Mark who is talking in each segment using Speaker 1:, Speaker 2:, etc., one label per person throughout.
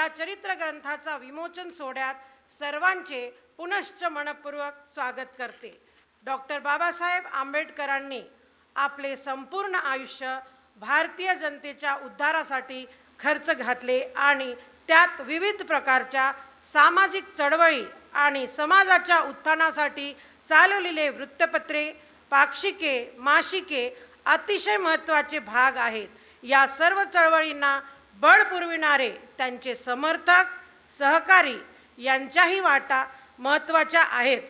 Speaker 1: या चरित्र ग्रंथाचा विमोचन सोहळ्यात सर्वांचे पुनश्च मनपूर्वक स्वागत करते. डॉक्टर बाबासाहेब आंबेडकरांनी आपले संपूर्ण आयुष्य भारतीय जनतेच्या उद्धारासाठी खर्च घातले आणि त्यात विविध प्रकारच्या सामाजिक चळवळी आणि समाजाच्या उत्थानासाठी चालवलेले वृत्तपत्रे, पाक्षिके, मासिके अतिशय महत्त्वाचे भाग आहेत. या सर्व चळवळींना बळ पुरविणारे त्यांचे समर्थक, सहकारी यांच्याही वाटा महत्त्वाच्या आहेत.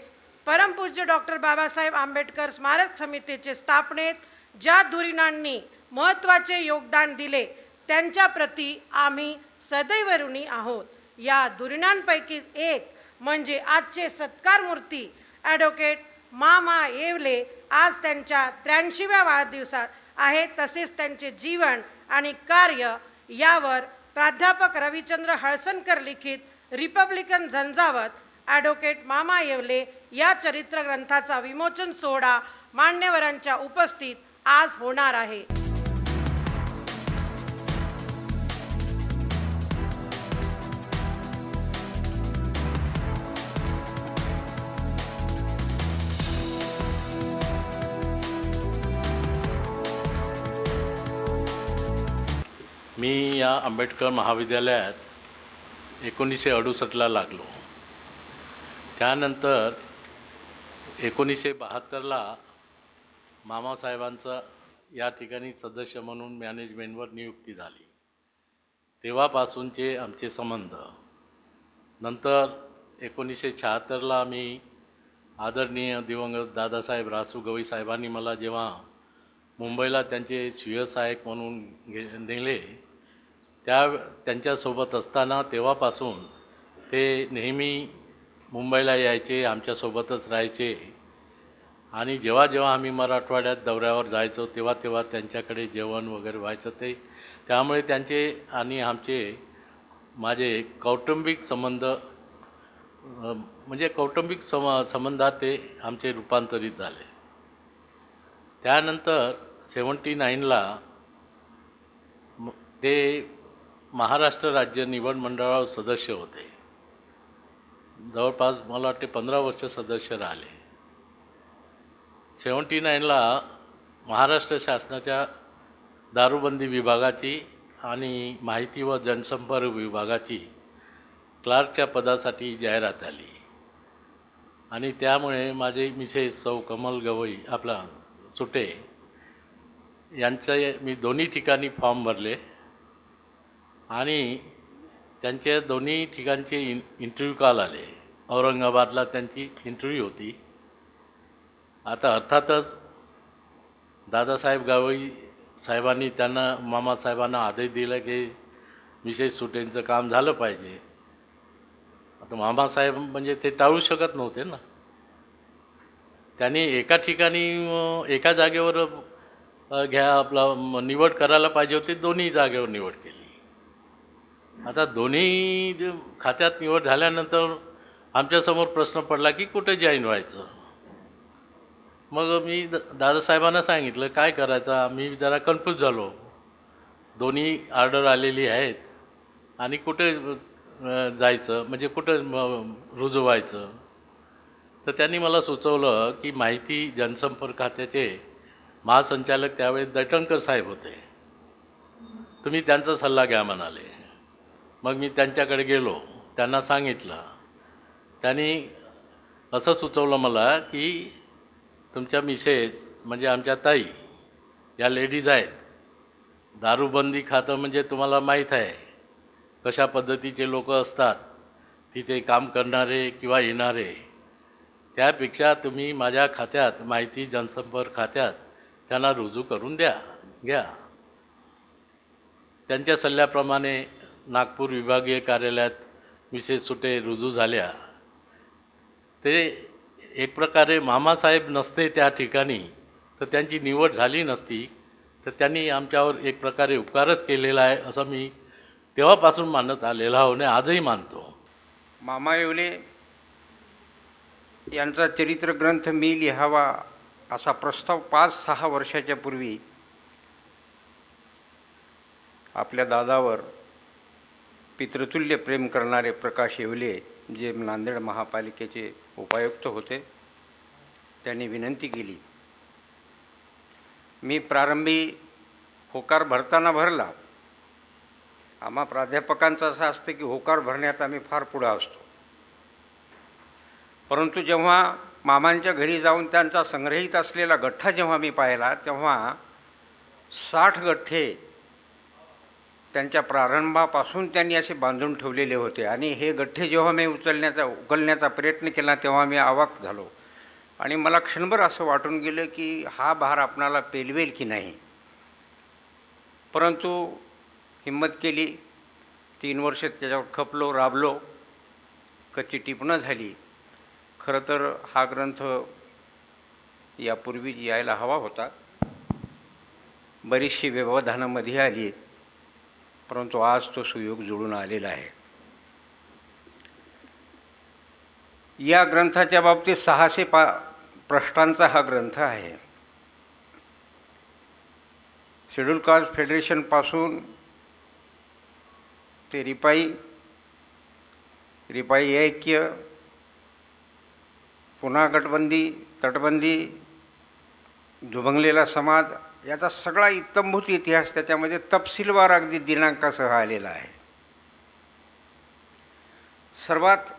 Speaker 1: परमपूज्य डॉक्टर बाबासाहेब आंबेडकर स्मारक समितीचे स्थापनेत ज्या धुरीणांनी महत्त्वाचे योगदान दिले त्यांच्या प्रती आम्ही सदैव ऋणी आहोत. या धुरीणांपैकी एक म्हणजे आजचे सत्कारमूर्ती ॲडव्होकेट मामा येवले. आज त्यांच्या 83व्या वाढदिवसात आहे. तसेच त्यांचे जीवन आणि कार्य यावर प्राध्यापक रविचंद्र हळसनकर लिखित रिपब्लिकन झंझावत ॲडव्होकेट मामा येवले या चरित्र ग्रंथाचा विमोचन सोहळा मान्यवरांच्या उपस्थित आज होणार आहे.
Speaker 2: मी या आंबेडकर महाविद्यालयात 1968ला लागलो. त्यानंतर 1972ला मामासाहेबांचं या ठिकाणी सदस्य म्हणून मॅनेजमेंटवर नियुक्ती झाली. तेव्हापासूनचे आमचे संबंध. नंतर 1976ला मी आदरणीय दिवंगत दादासाहेब रासू गवई साहेबांनी मला जेव्हा मुंबईला त्यांचे स्वीय सहाय्यक म्हणून नेले, त्यांच्यासोबत असताना तेव्हापासून ते नेहमी मुंबईला यायचे, आमच्यासोबतच राहायचे. आणि जेव्हा जेव्हा आम्ही मराठवाड्यात दौऱ्यावर जायचो तेव्हा तेव्हा त्यांच्याकडे जेवण वगैरे व्हायचं. त्यामुळे त्यांचे आणि माझे कौटुंबिक संबंध म्हणजे कौटुंबिक संबंधात ते आमचे रूपांतरित झाले. त्यानंतर 79ला ते महाराष्ट्र राज्य निवड मंडळावर सदस्य होते. जवळपास मला वाटते 15 वर्ष सदस्य राहिले. 79ला महाराष्ट्र शासनाच्या दारूबंदी विभागाची आणि माहिती व जनसंपर्क विभागाची क्लार्कच्या पदासाठी जाहिरात आली आणि त्यामुळे माझे मिसेस सौ कमल गवई सुटे यांचे मी दोन्ही ठिकाणी फॉर्म भरले आणि त्यांच्या दोन्ही ठिकाणचे इंटरव्ह्यू कॉल आले. औरंगाबादला त्यांची इंटरव्ह्यू होती. आता अर्थातच दादासाहेब गवई साहेबांनी मामासाहेबांना आदेश दिला की मिसेस सुटेंचं काम झालं पाहिजे. आता मामासाहेब म्हणजे ते टाळू शकत नव्हते ना. त्यांनी एका ठिकाणी एका जागेवर निवड करायला पाहिजे होती. दोन्ही जागेवर निवड केली. आता दोन्ही खात्यात निवड झाल्यानंतर आमच्यासमोर प्रश्न पडला की कुठे जॉईन व्हायचं. मग मी दादासाहेबांना सांगितलं काय करायचं. मी जरा कन्फ्यूज झालो. दोन्ही ऑर्डर आलेली आहेत आणि कुठे जायचं म्हणजे कुठे रुजू व्हायचं. तर त्यांनी मला सुचवलं की माहिती जनसंपर्क खात्याचे महासंचालक त्यावेळेस दैठणकर साहेब होते, तुम्ही त्यांचा सल्ला घ्या म्हणाले. मग मी त्यांच्याकडे गेलो, त्यांना सांगितलं. त्यांनी असं सुचवलं मला की तुमच्या मिसेस म्हणजे आमच्या ताई या लेडीज आहेत. दारूबंदी खातं म्हणजे तुम्हाला माहीत आहे कशा पद्धतीचे लोक असतात तिथे काम करणारे किंवा येणारे. त्यापेक्षा तुम्ही माझ्या खात्यात माहिती जनसंपर्क खात्यात त्यांना रुजू करून घ्या. त्यांच्या सल्ल्याप्रमाणे नागपूर विभागीय कार्यालयात मिसेस सुटे रुजू झाल्या. ते एक प्रकारे मामासाहेब नसते त्या ठिकाणी तर त्यांची निवड झाली नसती. तर त्यांनी आमच्यावर एक प्रकारे उपकारच केलेला आहे असं मी तेव्हापासून मानत आलेला आहो आणि आजही मानतो.
Speaker 3: मामा येवले यांचा चरित्र ग्रंथ मी लिहावा असा प्रस्ताव 5-6 वर्षाच्या पूर्वी आपल्या दादावर पितृतुल्य प्रेम करणारे प्रकाश येवले, जे नांदेड महापालिकेचे उपायुक्त होते, त्यांनी विनंती केली. मी प्रारंभी होकार भरताना भरला. आम्हा प्राध्यापकांचं असं असतं की होकार भरण्यात आम्ही फार पुढं असतो. परंतु जेव्हा मामांच्या घरी जाऊन त्यांचा संग्रहित असलेला गठ्ठा जेव्हा मी पाहिला, तेव्हा 60 गठ्ठे त्यांच्या प्रारंभापासून त्यांनी असे बांधून ठेवलेले होते. आणि हे गठ्ठे जेव्हा मी उकलण्याचा प्रयत्न केला, तेव्हा मी अवाक झालो. आणि मला क्षणभर असं वाटून गेलं की हा भार आपणाला पेलवेल की नाही. परंतु हिंमत केली. 3 वर्ष त्याच्यावर खपलो, राबलो. कच्ची टिपणं झाली. खरं तर हा ग्रंथ यापूर्वीच यायला हवा होता. बरीचशी व्यवधानं मध्ये आली, परंतु आज तो सुयोग जुळून आलेला आहे. या ग्रंथाच्या बाबतीत 600 पृष्ठांचा हा ग्रंथ आहे. शेड्यूल कास्ट फेडरेशनपासून ते रिपाई ऐक्य, पुन्हा गटबंदी, तटबंदी, दुभंगलेला समाज, याचा सगळा इत्थंभूत इतिहास त्याच्यामध्ये तपशीलवार अगदी दिनांकासह आलेला आहे. सर्वात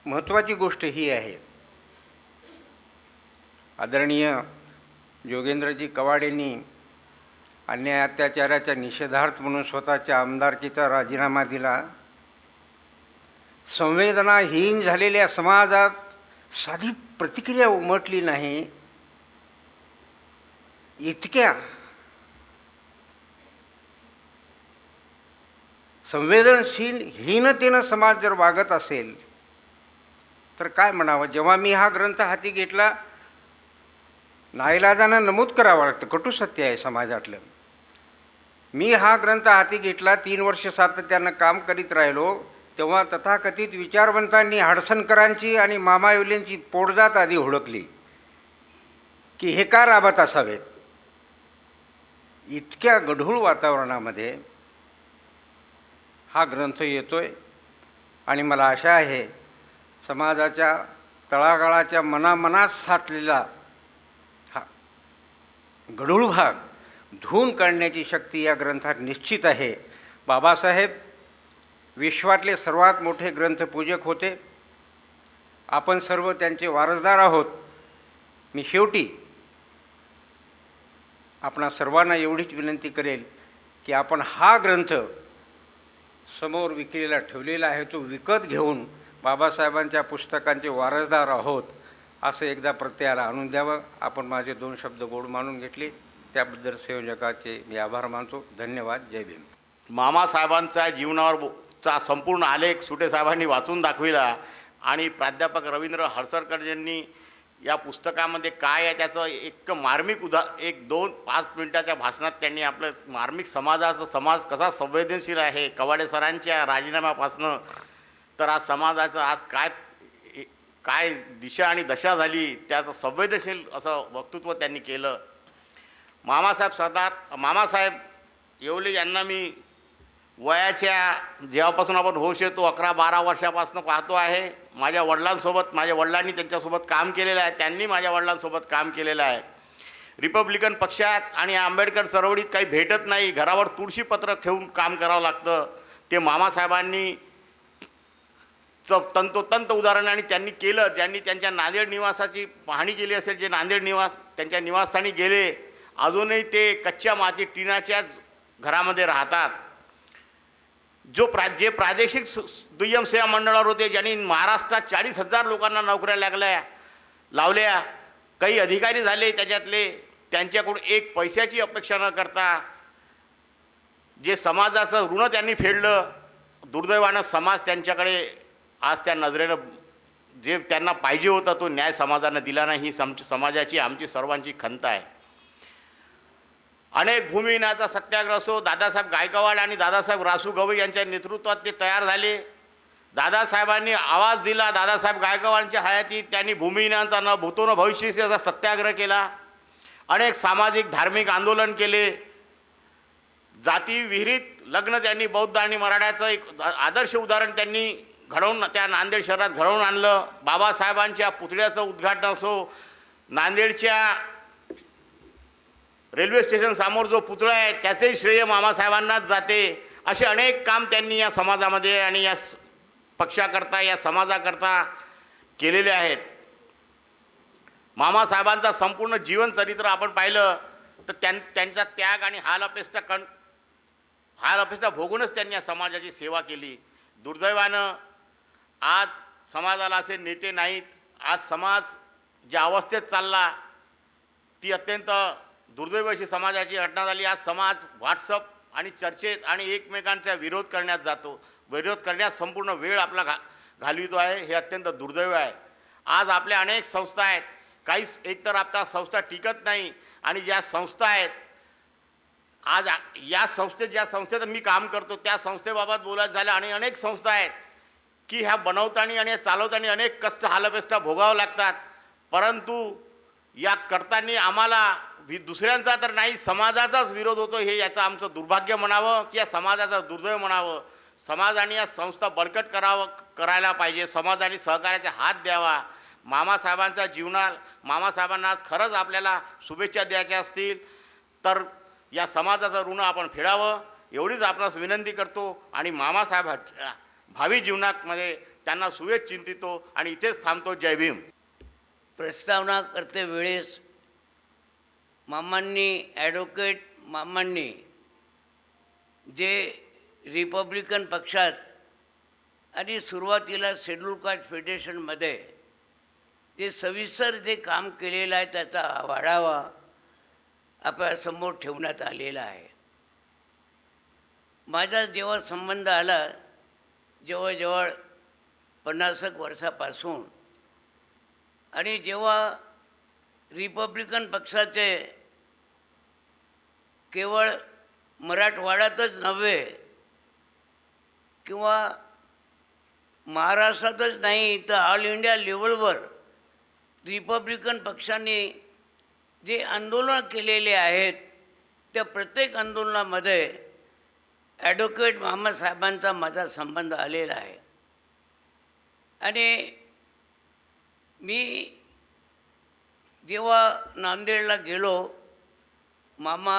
Speaker 3: महत्त्वाची गोष्ट ही आहे, आदरणीय जोगेंद्रजी कवाड यांनी अन्याय अत्याचाराच्या निषेधार्थ म्हणून स्वतःच्या आमदारकीचा राजीनामा दिला. संवेदनाहीन झालेल्या समाजात साधी प्रतिक्रिया उमटली नाही. इतक्या संवेदनशीलहीनतेनं समाज जर वागत असेल तर काय म्हणावं. जेव्हा मी हा ग्रंथ हाती घेतला, नाईलाजानं नमूद करावं लागतं, कटू सत्य आहे समाजातलं. मी हा ग्रंथ हाती घेतला, 3 वर्ष सातत्यानं काम करीत राहिलो, तेव्हा तथाकथित विचारवंतांनी हडसनकरांची आणि मामा येवलेंची पोटजात आधी हुडकली की हे का राबत असावेत. इतक्या गढूळ वातावरणामध्ये हा ग्रंथ येतोय. आणि मला आशा आहे समाजाच्या तळागाळाच्या मनामनात साठलेला हा गढूळ भाग धुवून काढण्याची शक्ती या ग्रंथात निश्चित आहे. बाबासाहेब विश्वातले सर्वात मोठे ग्रंथपूजक होते. आपण सर्व त्यांचे वारसदार आहोत. मी शेवटी आपणा सर्वांना एवढीच विनंती करेल की आपण हा ग्रंथ समोर विक्रीला ठेवलेला आहे, तो विकत घेऊन बाबासाहेबांच्या पुस्तकांचे वारसदार आहोत असं एकदा प्रत्ययाला आणून द्यावं. आपण माझे 2 शब्द गोड मानून घेतले, त्याबद्दल संयोजकाचे मी आभार मानतो. धन्यवाद. जय भीम.
Speaker 4: मामासाहेबांचा जीवनावरचा संपूर्ण आलेख सुटे साहेबांनी वाचून दाखविला आणि प्राध्यापक रवींद्र हडसरकर यांनी या पुस्तकामध्ये काय आहे त्याचं एक मार्मिक 1-2-5 मिनिटाच्या भाषणात त्यांनी आपलं मार्मिक समाज कसा संवेदनशील आहे, कवाडे सरांच्या राजीनाम्यापासनं तर आज समाजाचं आज काय दिशा आणि दशा झाली, त्याचं संवेदनशील असं वक्तृत्व त्यांनी केलं. मामासाहेब येवले यांना मी वयाच्या जेव्हापासून आपण होश येतो 11-12 वर्षापासून पाहतो आहे. माझ्या वडिलांनी त्यांच्यासोबत काम केलेलं आहे, त्यांनी माझ्या वडिलांसोबत काम केलेलं आहे. रिपब्लिकन पक्षात आणि आंबेडकर चळवळीत काही भेटत नाही, घरावर तुळशीपत्र ठेवून काम करावं लागतं. ते मामासाहेबांनी तंतोतंत उदाहरण आणि त्यांनी केलं. त्यांनी त्यांच्या नांदेड निवासाची पाहणी केली असेल, जे नांदेड त्यांच्या निवासस्थानी गेले, अजूनही ते कच्च्या माती टिनाच्याच घरामध्ये राहतात. जे प्रादेशिक दुय्यम सेवा मंडळावर होते, ज्यांनी महाराष्ट्रात 40,000 लोकांना नोकऱ्या लावल्या, काही अधिकारी झाले त्याच्यातले, त्यांच्याकडून 1 पैशाची अपेक्षा न करता जे समाजाचं ऋण त्यांनी फेडलं. दुर्दैवानं समाज त्यांच्याकडे आज त्या नजरेनं जे त्यांना पाहिजे होता तो न्याय समाजानं दिला नाही. ही समाजाची आमची सर्वांची खंत आहे. अनेक भूमिहीनाचा सत्याग्रह असो, दादासाहेब गायकवाड आणि दादासाहेब रासू गवई यांच्या नेतृत्वात ते तयार झाले. दादासाहेबांनी आवाज दिला. दादासाहेब गायकवाडांच्या हयातीत त्यांनी भूमिहीनांचा न भूतो न भविष्यसी असा सत्याग्रह केला. अनेक सामाजिक धार्मिक आंदोलन केले. जाती विहिरीत लग्न त्यांनी बौद्ध आणि मराठ्याचं एक आदर्श उदाहरण त्यांनी घडवून त्या नांदेड शहरात घडवून आणलं. बाबासाहेबांच्या पुतळ्याचं उद्घाटन असो, नांदेडच्या रेल्वे स्टेशन समोर जो पुतळा आहे त्याचेही श्रेय मामासाहेबांनाच जाते. असे अनेक काम त्यांनी या समाजामध्ये आणि या पक्षाकरता, या समाजाकरता केलेले आहेत. मामासाहेबांचा संपूर्ण जीवनचरित्र आपण पाहिलं तर त्यांचा त्याग आणि हाल अपेष्टा भोगूनच त्यांनी या समाजाची सेवा केली. दुर्दैवानं आज समाजाला असे नेते नाहीत. आज समाज ज्या अवस्थेत चालला ती अत्यंत दुर्दैवी अशी समाजाची घटना झाली. आज समाज व्हॉट्सअप आणि चर्चेत आणि एकमेकांचा विरोध करण्यात जातो. विरोध करण्यात संपूर्ण वेळ आपला घालवितो आहे. हे अत्यंत दुर्दैव आहे. आज आपल्या अनेक संस्था आहेत. काही एकतर आता संस्था टिकत नाही आणि ज्या संस्था आहेत आज ज्या संस्थेत मी काम करतो त्या संस्थेबाबत बोलायचं झालं आणि अनेक संस्था आहेत की ह्या बनवताना आणि चालवताना अनेक कष्ट हालअपेष्टा भोगावं लागतात. परंतु या करताना आम्हाला दुसऱ्यांचा तर नाही समाजाचाच विरोध होतो. हे याचं आमचं दुर्भाग्य म्हणावं की या समाजाचं दुर्दैव म्हणावं. समाजाने या संस्था बळकट करायला पाहिजे. समाजाने सहकार्याचा हात द्यावा. मामासाहेबांना आज खरंच आपल्याला शुभेच्छा द्यायच्या असतील तर या समाजाचं ऋण आपण फेडावं एवढीच आपणास विनंती करतो आणि मामासाहेबांच्या भावी जीवनामध्ये त्यांना शुभेच्छा चिंतितो आणि इथेच थांबतो. जय भीम.
Speaker 5: प्रस्तावना करते वेळेस ॲडव्होकेट मामांनी जे रिपब्लिकन पक्षात आणि सुरुवातीला शेड्यूल कास्ट फेडरेशनमध्ये जे सविस्तर जे काम केलेलं आहे त्याचा आढावा आपल्यासमोर ठेवण्यात आलेला आहे. माझा जेव्हा संबंध आला जवळजवळ 50 वर्षापासून आणि जेव्हा रिपब्लिकन पक्षाचे केवळ मराठवाड्यातच नव्हे किंवा महाराष्ट्रातच नाही तर ऑल इंडिया लेवलवर रिपब्लिकन पक्षाने जे आंदोलन केलेले आहेत त्या प्रत्येक आंदोलनामध्ये ॲडव्होकेट मामासाहेबांचा माझा संबंध आलेला आहे. आणि मी जेव्हा नांदेडला गेलो मामा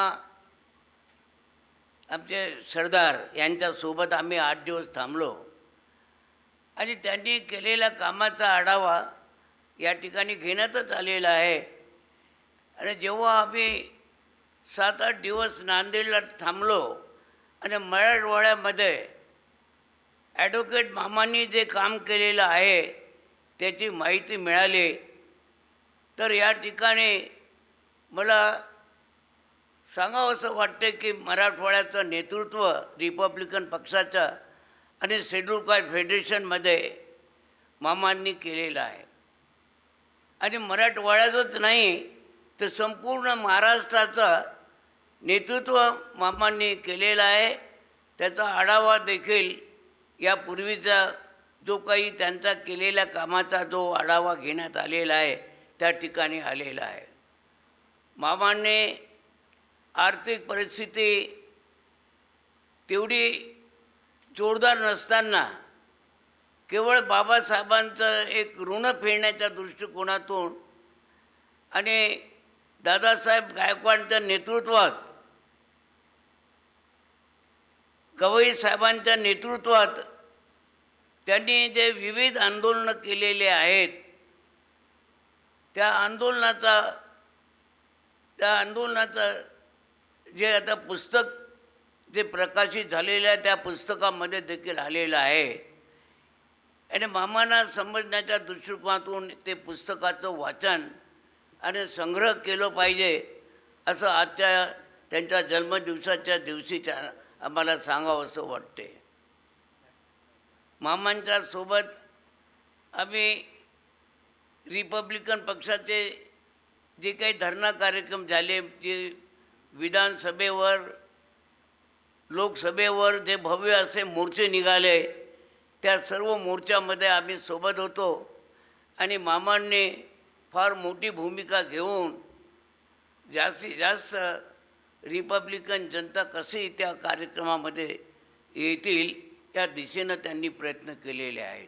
Speaker 5: आमचे सरदार यांच्यासोबत आम्ही 8 दिवस थांबलो आणि त्यांनी केलेल्या कामाचा आढावा या ठिकाणी घेण्यातच आलेला आहे. आणि जेव्हा आम्ही 7-8 दिवस नांदेडला थांबलो आणि मराठवाड्यामध्ये ॲडव्होकेट मामांनी जे काम केलेलं आहे त्याची माहिती मिळाली तर या ठिकाणी मला सांगावं असं वाटतं की मराठवाड्याचं नेतृत्व रिपब्लिकन पक्षाचं आणि शेड्यूल कास्ट फेडरेशनमध्ये मामांनी केलेलं आहे. आणि मराठवाड्यातच नाही तर संपूर्ण महाराष्ट्राचं नेतृत्व मामांनी केलेलं आहे. त्याचा आढावा देखील यापूर्वीचा जो काही त्यांचा केलेल्या कामाचा जो आढावा घेण्यात आलेला आहे त्या ठिकाणी आलेला आहे. मामांनी आर्थिक परिस्थिती तेवढी जोरदार नसताना केवळ बाबासाहेबांचं एक ऋण फेडण्याच्या दृष्टिकोनातून आणि दादासाहेब गायकवाडच्या नेतृत्वात गवई साहेबांच्या नेतृत्वात त्यांनी जे विविध आंदोलनं केलेले आहेत त्या आंदोलनाचं जे आता पुस्तक जे प्रकाशित झालेलं आहे त्या पुस्तकामध्ये देखील आलेलं आहे. आणि मामांना समजण्याच्या दृष्टिकोनातून ते पुस्तकाचं वाचन आणि संग्रह केलं पाहिजे असं आजच्या त्यांच्या जन्मदिवसाच्या दिवशीच्या आम्हाला सांगावं असं वाटते. मामांच्या सोबत आम्ही रिपब्लिकन पक्षाचे जे काही धरणा कार्यक्रम झाले, जे विधानसभेवर लोकसभेवर जे भव्य असे मोर्चे निघाले त्या सर्व मोर्चामध्ये आम्ही सोबत होतो. आणि मामांनी फार मोठी भूमिका घेऊन जास्तीत जास्त रिपब्लिकन जनता कसे त्या कार्यक्रमामध्ये येतील या दिशेनं त्यांनी प्रयत्न केलेले आहेत.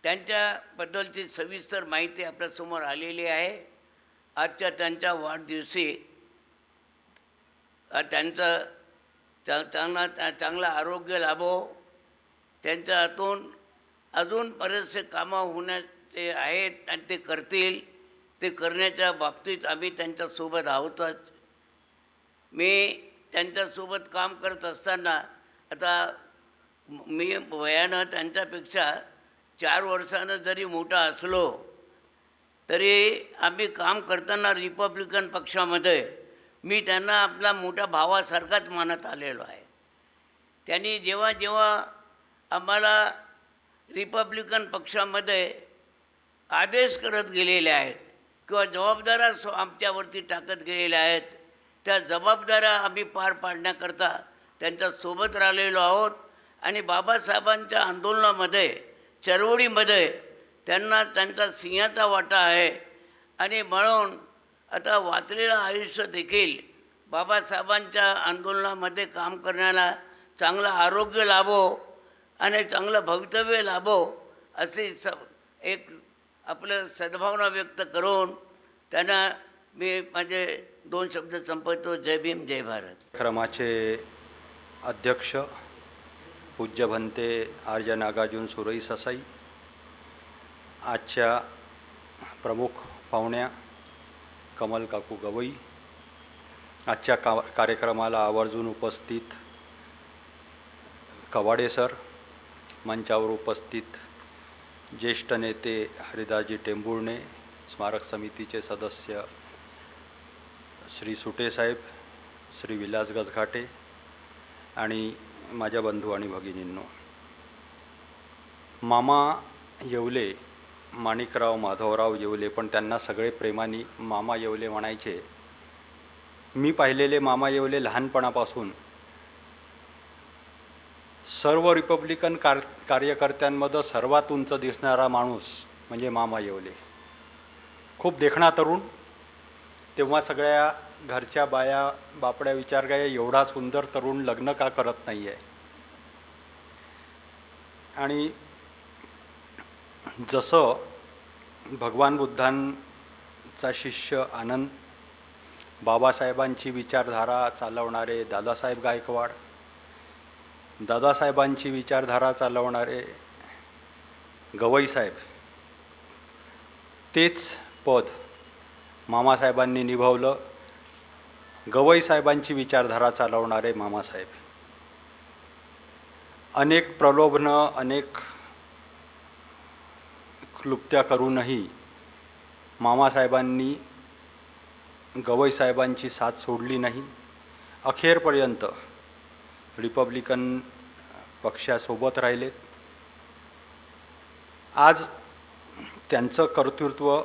Speaker 5: त्यांच्याबद्दलची सविस्तर माहिती आपल्यासमोर आलेली आहे. आजच्या त्यांच्या वाढदिवशी त्यांचं चांगलं आरोग्य लाभो, त्यांच्या हातून अजून बरेचसे कामं होण्याचे आहेत आणि ते करतील. ते करण्याच्या बाबतीत आम्ही त्यांच्यासोबत आहोतच. मी त्यांच्यासोबत काम करत असताना आता मी वयानं त्यांच्यापेक्षा 4 वर्षानं जरी मोठा असलो तरी आम्ही काम करताना रिपब्लिकन पक्षामध्ये मी त्यांना आपला मोठ्या भावासारखाच मानत आलेलो आहे. त्यांनी जेव्हा जेव्हा आम्हाला रिपब्लिकन पक्षामध्ये आदेश करत गेलेले आहेत किंवा जबाबदाऱ्या आमच्यावरती टाकत गेलेल्या आहेत, त्या जबाबदाऱ्या आम्ही पार पाडण्याकरता त्यांच्यासोबत राहिलेलो आहोत. आणि बाबासाहेबांच्या आंदोलनामध्ये, चळवळीमध्ये त्यांना त्यांचा सिंहाचा वाटा आहे. आणि म्हणून आता वाचलेलं आयुष्य देखील बाबासाहेबांच्या आंदोलनामध्ये काम करण्याला चांगलं आरोग्य लाभो आणि चांगलं भवितव्य लाभो अशी एक आपलं सद्भावना व्यक्त करून त्यांना मी माझे 2 शब्द संपवतो. जय भीम, जय भारत.
Speaker 6: कार्यक्रमाचे अध्यक्ष पूज्य भंते आर्य नागार्जुन सुरई ससाई, आजच्या प्रमुख पाहुण्या कमल काकू गवई, आजच्या कार्यक्रमाला आवर्जून उपस्थित कवाडे सर, मंचावर उपस्थित ज्येष्ठ नेते हरिदासजी टेंभुर्णे, स्मारक समितीचे सदस्य श्री सुटे साहेब, श्री विलास गजघाटे आणि माझ्या बंधू आणि भगिनींनो, मामा येवले, माणिकराव माधवराव येवले, पण त्यांना सगळे प्रेमाने मामा येवले म्हणायचे. मी पाहिलेले मामा येवले लहानपणापासून सर्व रिपब्लिकन कार्यकर्त्यांमध्ये सर्वात उंच दिसणारा माणूस म्हणजे मामा येवले. खूप देखणा तरुण. तेव्हा सगळ्या घरच्या बाया बापड्या विचार काय, एवढा सुंदर तरुण लग्न का करत नाही आहे. आणि जसं भगवान बुद्धांचा शिष्य आनंद, बाबासाहेबांची विचारधारा चालवणारे दादासाहेब गायकवाड, दादासाहेबांची विचारधारा चालवणारे गवईसाहेब, तेच पद मामासाहेबांनी निभावलं. गवईसाहेबांची विचारधारा चालवणारे मामासाहेब. अनेक प्रलोभनं, अनेक क्लुप्त्या करूनही मामासाहेबांनी गवईसाहेबांची साथ सोडली नाही. अखेरपर्यंत रिपब्लिकन पक्षासोबत राहिलेत. आज त्यांचं कर्तृत्व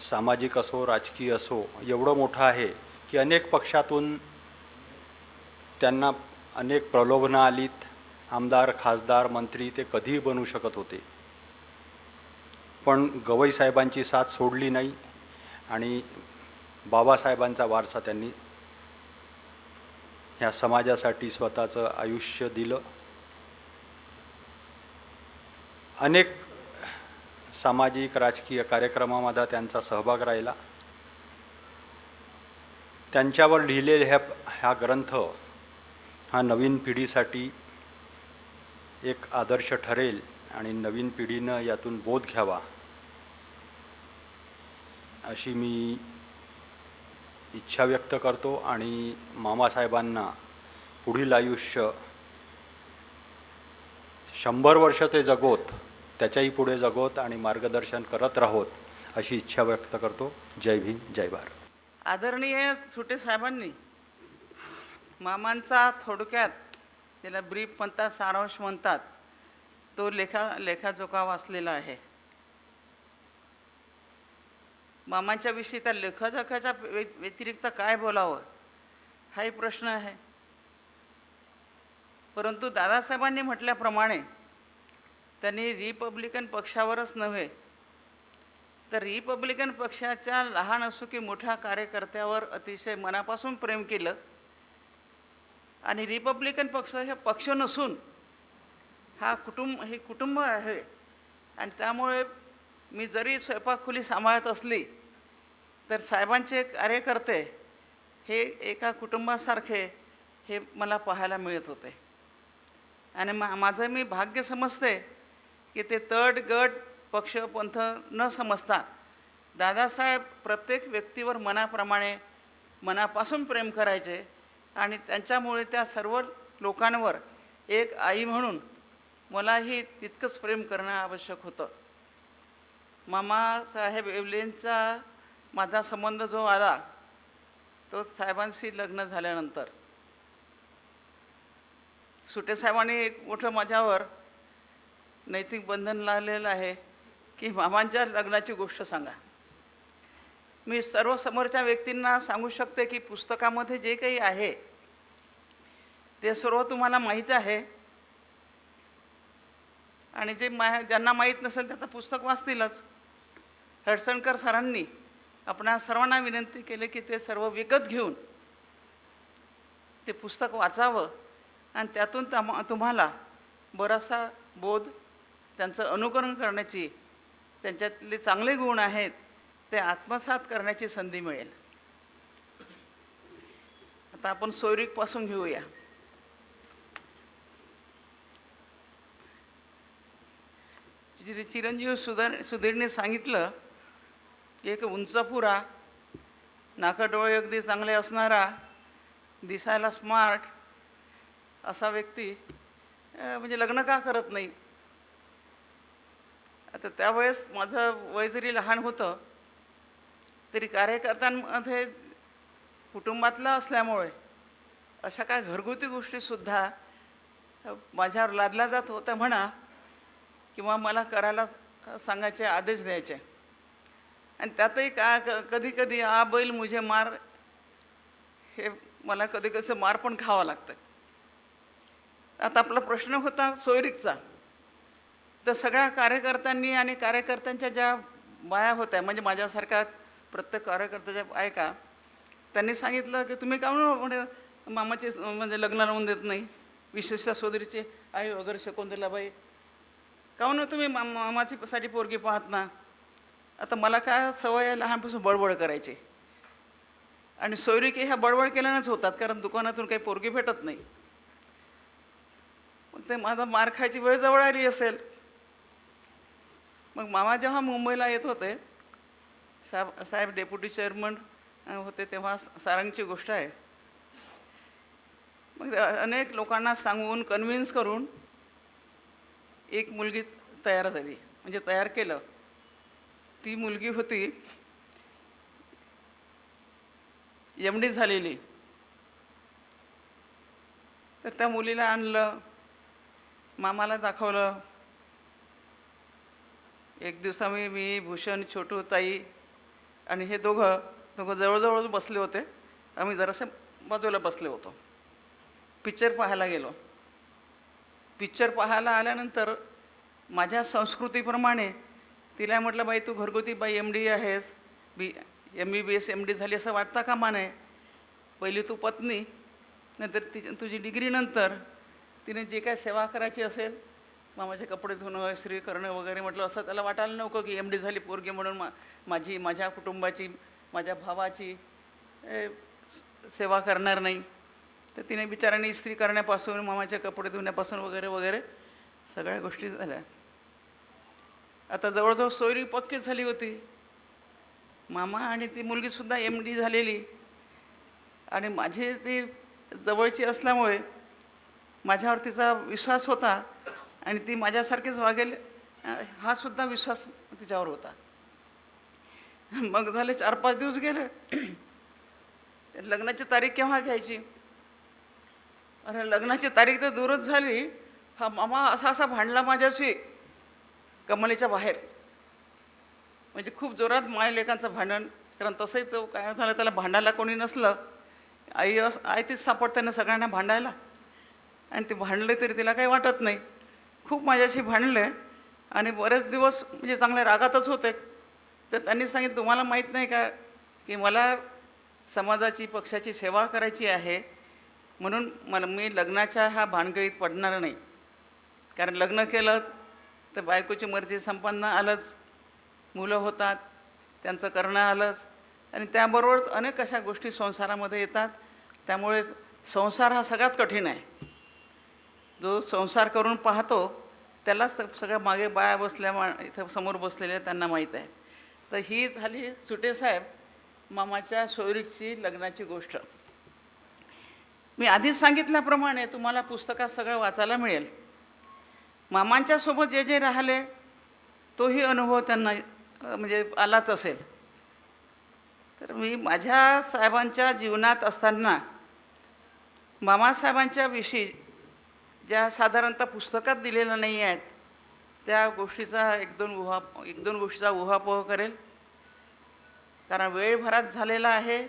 Speaker 6: सामाजिक असो, राजकीय असो, एवढं मोठं आहे की अनेक पक्षातून त्यांना अनेक प्रलोभनं आलीत. आमदार, खासदार, मंत्री ते कधीही बनू शकत होते, पण गवईसाहेबांची साथ सोडली नाही आणि बाबासाहेबांचा वारसा त्यांनी ह्या समाजासाठी स्वतःचं आयुष्य दिलं. अनेक सामाजिक राजकीय कार्यक्रमामध्ये त्यांचा सहभाग राहिला. त्यांच्यावर लिहिलेले हा ग्रंथ हा नवीन पिढीसाठी एक आदर्श ठरेल आणि नवीन पिढीनं यातून बोध घ्यावा अशी मी इच्छा व्यक्त करतो. आणि मामासाहेबांना पुढील आयुष्य 100 वर्ष ते जगोत, त्याच्याही पुढे जगोत आणि मार्गदर्शन करत राहोत अशी इच्छा व्यक्त करतो. जय भीम, जय भारत.
Speaker 7: आदरणीय सुटे साहेबांनी मामांचा थोडक्यात, त्याला ब्रीफ म्हणतात, सारांश म्हणतात, तो लेखाजोखा वाचलेला आहे. मामांच्या विषयी त्या लेखाजोखाच्या व्यतिरिक्त काय बोलावं हाही प्रश्न आहे. परंतु दादासाहेबांनी म्हटल्याप्रमाणे त्यांनी रिपब्लिकन पक्षावरच नव्हे तर रिपब्लिकन पक्षाच्या लहान असो की मोठ्या कार्यकर्त्यावर अतिशय मनापासून प्रेम केलं. आणि रिपब्लिकन पक्ष हे पक्ष नसून हे कुटुंब आहे. आणि त्यामुळे मी जरी स्वयंपाकखोली सांभाळत असली तर साहेबांचे कार्यकर्ते हे एका कुटुंबासारखे हे मला पाहायला मिळत होते. आणि माझं मी भाग्य समजते की ते तट गट पक्ष पंथ न समजता दादासाहेब प्रत्येक व्यक्तीवर मनाप्रमाणे मनापासून प्रेम करायचे. आणि त्यांच्यामुळे त्या सर्व लोकांवर एक आई म्हणून मलाही तितकंच प्रेम करणं आवश्यक होतं. मामासाहेब येवलेंचा माझा संबंध जो आला तो साहेबांशी लग्न झाल्यानंतर. सुटे साहेबांनी एक मोठं माझ्यावर नैतिक बंधन लावलेलं आहे की मामांच्या लग्नाची गोष्ट सांगा. मी सर्व समोरच्या व्यक्तींना सांगू शकते की पुस्तकामध्ये जे काही आहे ते सर्व तुम्हाला माहीत आहे. आणि ज्यांना माहीत नसेल ते आता पुस्तक वाचतीलच. हडसणकर सरांनी आपणा सर्वांना विनंती केली की ते सर्व विकत घेऊन ते पुस्तक वाचावं आणि त्यातून तुम्हाला बराचसा बोध, त्यांचं अनुकरण करण्याची, त्यांच्यातले चांगले गुण आहेत ते आत्मसात करण्याची संधी मिळेल. आता आपण सोयरीकपासून घेऊया. चिरंजीव सुधीरने सांगितलं की एक उंचपुरा, नाकडोळे अगदी चांगले असणारा, दिसायला स्मार्ट असा व्यक्ती म्हणजे लग्न का करत नाही. आता त्यावेळेस माझं वय जरी लहान होतं तरी कार्यकर्त्यांमध्ये कुटुंबातलं असल्यामुळे अशा काय घरगुती गोष्टीसुद्धा माझ्यावर लादल्या जात होत्या म्हणा, किंवा मला करायला सांगायचे, आदेश द्यायचे. आणि त्यातही कधी कधी आ बैल मुझे मार हे मला कधी कधी मार पण खावा लागतं. आता आपला प्रश्न होता सोयरीकचा. तर सगळ्या कार्यकर्त्यांनी आणि कार्यकर्त्यांच्या ज्या बाया होत्या म्हणजे माझ्यासारख्या प्रत्येक कार्यकर्त्याच्या बायका, त्यांनी सांगितलं की तुम्ही का म्हणजे मामाचे म्हणजे लग्न लावून देत नाही, विशेषतः सोदरीचे आई वगैरे शकुंतलाबाई, काहून तुम्ही मामाची साठी पोरगी पाहत ना. आता मला काय सवय आहे लहानपासून बडबड करायची. आणि सोयरीके ह्या बडबड केल्यानंच होतात, कारण दुकानातून काही पोरगी भेटत नाही. मग ते माझा मार खायची वेळ जवळ आली असेल. मग मामा जेव्हा मुंबईला येत होते, साहेब डेप्युटी चेअरमन होते तेव्हा सारंगची गोष्ट आहे. मग अनेक लोकांना सांगून कन्व्हिन्स करून एक मुलगी तयार झाली, म्हणजे तयार केलं. ती मुलगी होती MD झालेली. तर त्या मुलीला आणलं, मामाला दाखवलं. एक दिवसा मी भूषण, छोटू, ताई आणि हे दोघं जवळजवळ बसले होते. आम्ही जरासे बाजूला बसले होतो. पिक्चर पाहायला गेलो. पिक्चर पाहायला आल्यानंतर माझ्या संस्कृतीप्रमाणे तिला म्हटलं, बाई तू घरगुती बाई MD आहेस, MBBS MD झाली असं वाटता कामा नये. पहिली तू पत्नी, नंतर तुझी डिग्री नंतर तिने जे काय सेवा करायची असेल, मामाचे कपडे धुणं, इस्त्री करणं वगैरे, म्हटलं असं त्याला वाटायला नको की MD झाली पोरगी म्हणून माझ्या कुटुंबाची, माझ्या भावाची सेवा करणार नाही. तर तिने बिचाराने इस्त्री करण्यापासून, मामाचे कपडे धुण्यापासून वगैरे वगैरे सगळ्या गोष्टी झाल्या. आता जवळजवळ सोयरी पक्की झाली होती. मामा आणि ती मुलगीसुद्धा MD झालेली. आणि माझी ती जवळची असल्यामुळे माझ्यावर तिचा विश्वास होता आणि ती माझ्यासारखीच वागेल हा सुद्धा विश्वास तिच्यावर होता. मग झाले 4-5 दिवस गेले. लग्नाची तारीख केव्हा घ्यायची? अरे लग्नाची तारीख तर दूरच झाली. हा मामा असा भांडला माझ्याशी कमलेच्या बाहेर. म्हणजे खूप जोरात मायलेकांचं भांडण. कारण तसंही तो काय झालं, त्याला भांडायला कोणी नसलं, आई तीच सापडते ना सगळ्यांना भांडायला. आणि ते भांडले तरी तिला काही वाटत नाही. खूप माझ्याशी भांडले आणि बरेच दिवस म्हणजे चांगले रागातच होते. तर त्यांनी सांगितलं, तुम्हाला माहीत नाही का की मला समाजाची पक्षाची सेवा करायची आहे, म्हणून मी लग्नाच्या ह्या भानगडीत पडणार नाही. कारण लग्न केलं तर बायकोची मर्जी संपन्न आलंच, मुलं होतात, त्यांचं करणं आलंच, आणि त्याबरोबरच अनेक अशा गोष्टी संसारामध्ये येतात. त्यामुळे संसार हा सगळ्यात कठीण आहे. जो संसार करून पाहतो त्यालाच सगळ्या मागे बाया बसल्या इथं समोर बसलेल्या त्यांना माहीत आहे. तर ही झाली सुटेसाहेब मामाच्या सोयरीची लग्नाची गोष्ट. मी आधीच सांगितल्याप्रमाणे तुम्हाला पुस्तकात सगळं वाचायला मिळेल. मामांच्या सोबत जे जे राहिले तोही अनुभव त्यांना म्हणजे आलाच असेल. तर मी माझ्या साहेबांच्या जीवनात असताना मामासाहेबांच्या विषयी ज्या साधारणतः पुस्तकात दिलेल्या नाही आहेत त्या गोष्टीचा एक दोन गोष्टीचा उहापोह करेल. कारण वेळ भरात झालेला आहे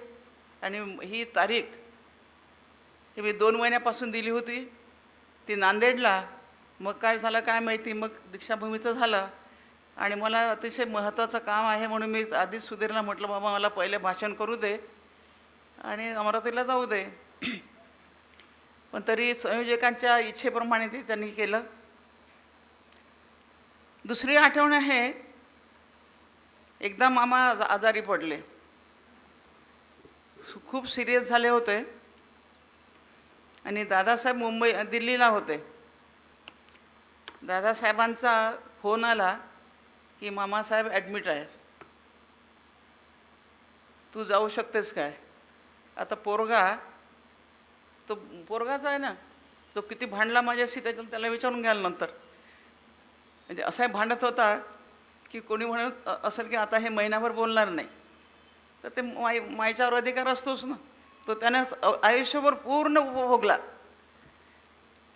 Speaker 7: आणि ही तारीख ही मी 2 महिन्यापासून दिली होती, ती नांदेडला. मग काय झालं काय माहिती, मग दीक्षाभूमीचं झालं आणि मला अतिशय महत्त्वाचं काम आहे म्हणून मी आधीच सुधीरला म्हटलं, बाबा मला पहिले भाषण करू दे आणि अमरावतीला जाऊ दे. पण तरी संयोजकांच्या इच्छेप्रमाणे ते त्यांनी केलं. दुसरी आठवण आहे, एकदा मामा आजारी पडले, खूप सिरियस झाले होते आणि दादासाहेब दिल्लीला होते. दादासाहेबांचा फोन आला की मामासाहेब ॲडमिट आहे, तू जाऊ शकतेस काय. आता तो पोरगाच आहे ना, तो किती भांडला माझ्याशी त्याला विचारून घ्याल नंतर. म्हणजे असाही भांडत होता की कोणी म्हणत असेल की आता हे महिनाभर बोलणार नाही. तर ते मायेच्यावर अधिकार असतोच ना, तो त्याने आयुष्यभर पूर्ण उपभोगला.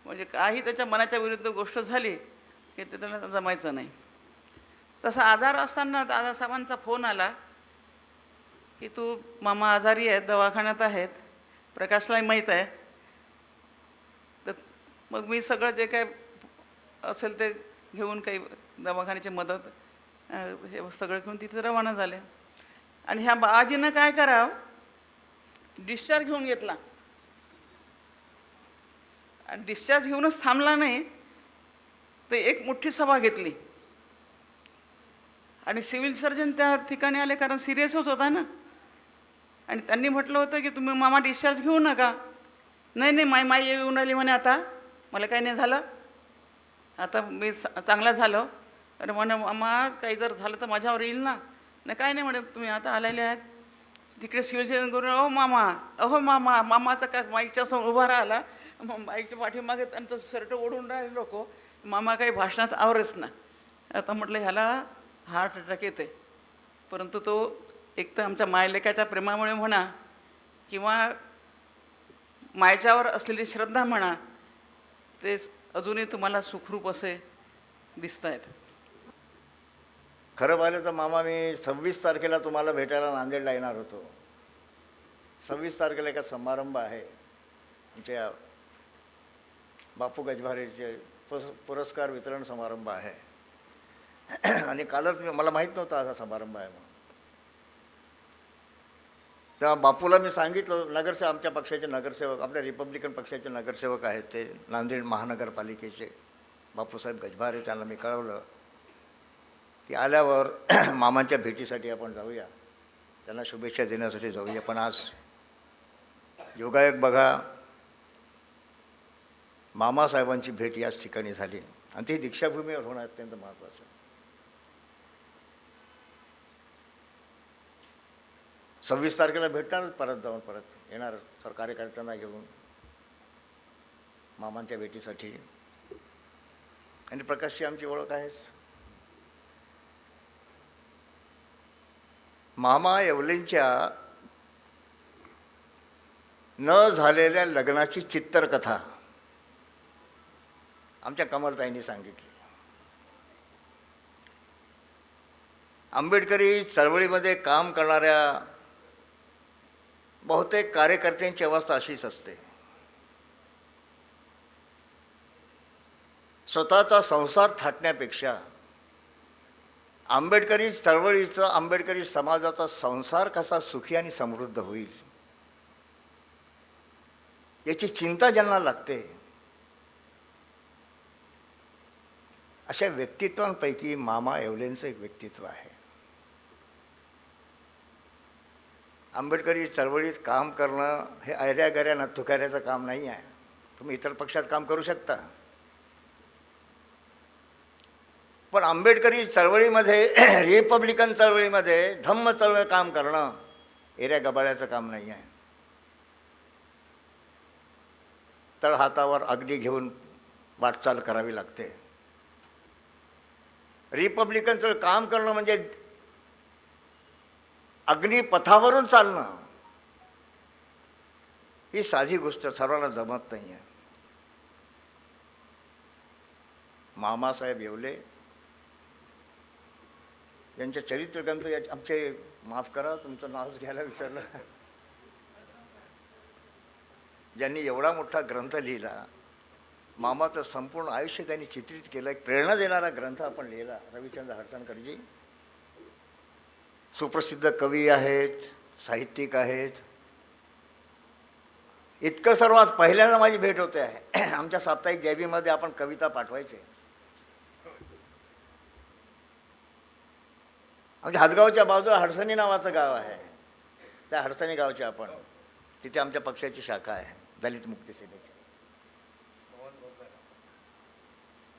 Speaker 7: म्हणजे काही त्याच्या मनाच्या विरुद्ध गोष्ट झाली की ते त्याला जमायचं नाही. तसा आजार असताना दादासाहेबांचा फोन आला की तू मामा आजारी आहेत, दवाखान्यात आहेत, प्रकाशलाही माहीत आहे. तर मग मी सगळं जे काय असेल ते घेऊन, काही दवाखान्याची मदत हे सगळं घेऊन तिथे रवाना झाले. आणि ह्या बाबाजीनं काय करावं, डिस्चार्ज घेऊन घेतला आणि डिस्चार्ज घेऊनच थांबला नाही, तर एक मोठी सभा घेतली आणि सिव्हिल सर्जन त्या ठिकाणी आले, कारण सिरियसच होता ना. आणि त्यांनी म्हटलं होतं की तुम्ही मामा डिस्चार्ज घेऊ नका. नाही माई येऊन आली म्हणे, आता मला काही नाही झालं, आता मी चांगला झालो. अरे म्हणे मामा काही जर झालं तर माझ्यावर येईल ना. नाही काय नाही म्हणे, तुम्ही आता आलेले आहेत. तिकडे सिव्हिल सर्जन करून अहो मामा मामाचा काय माईकच्या समोर उभा राहिला, माईकच्या पाठीमागे त्यांचं शर्ट ओढून राहिले लोक. मामा काही भाषणात आवरेच ना. आता म्हटलं ह्याला हार्ट अटॅक येते. परंतु तो एक तर आमच्या मायलेकाच्या प्रेमामुळे म्हणा किंवा मायच्यावर असलेली श्रद्धा म्हणा, ते अजूनही तुम्हाला सुखरूप असे दिसत आहेत.
Speaker 8: खरं पाहिलं तर मामा, मी 26 तारखेला तुम्हाला भेटायला नांदेडला येणार होतो. 26 तारखेला एका समारंभ आहे, आमच्या बापू गजभारेचे पुरस्कार वितरण समारंभ आहे. आणि कालच मला माहीत नव्हता असा समारंभ आहे म्हणून. तेव्हा बापूला मी सांगितलं, आमच्या पक्षाचे नगरसेवक, आपल्या रिपब्लिकन पक्षाचे नगरसेवक आहेत ते नांदेड महानगरपालिकेचे बापूसाहेब गजभारे, त्यांना मी कळवलं की आल्यावर मामांच्या भेटीसाठी आपण जाऊया, त्यांना शुभेच्छा देण्यासाठी जाऊया. पण आज योगायोग बघा, मामासाहेबांची भेट याच ठिकाणी झाली आणि ती दीक्षाभूमीवर होणं अत्यंत महत्त्वाचं. 26 तारखेला भेटणार, परत येणार कार्यकर्त्यांना घेऊन मामांच्या भेटीसाठी. आणि प्रकाशची आमची ओळख आहेच. मामा येवलेंच्या न झालेल्या लग्नाची चित्रकथा आमच्या कमलताईंनी सांगितली. आंबेडकरी चळवळीमध्ये काम करणाऱ्या बहुतेक कार्यकर्त्यांची अवस्था अशीच असते. स्वतःचा संसार थाटण्यापेक्षा आंबेडकरी चळवळीचं, आंबेडकरी समाजाचा संसार कसा सुखी आणि समृद्ध होईल याची चिंता ज्यांना लागते अशा व्यक्तित्वांपैकी मामा येवलेंचं एक व्यक्तित्व आहे. आंबेडकरी चळवळीत काम करणं हे ऐऱ्यागऱ्या तुकाऱ्याचं काम नाही आहे. तुम्ही इतर पक्षात काम करू शकता, पण आंबेडकरी चळवळीमध्ये रिपब्लिकन चळवळीमध्ये धम्म चळवळ काम करणं एऱ्या गबाळ्याचं काम नाही आहे. तळहातावर अग्नी घेऊन वाटचाल करावी लागते. रिपब्लिकनचं काम करणं म्हणजे अग्निपथावरून चालणं ही साधी गोष्ट सर्वांना जमत नाही आहे. मामासाहेब येवले यांच्या चरित्रग्रंथ आमचे, माफ करा तुमचं नावच घ्यायला विसरलं, ज्यांनी एवढा मोठा ग्रंथ लिहिला, मामाचं संपूर्ण आयुष्य त्यांनी चित्रित केलं. एक प्रेरणा देणारा ग्रंथ आपण लिहिला. रविचंद्र हडसनकरजी सुप्रसिद्ध कवी आहेत, साहित्यिक आहेत. इतकं सर्व आज पहिल्यांदा माझी भेट होते आहे. आमच्या साप्ताहिक जयबीमध्ये आपण कविता पाठवायचे. आमच्या हातगावच्या बाजूला हडसणी नावाचं गाव आहे. त्या हडसणी गावचे आपण, तिथे आमच्या पक्षाची शाखा आहे, दलित मुक्ती सेनेची.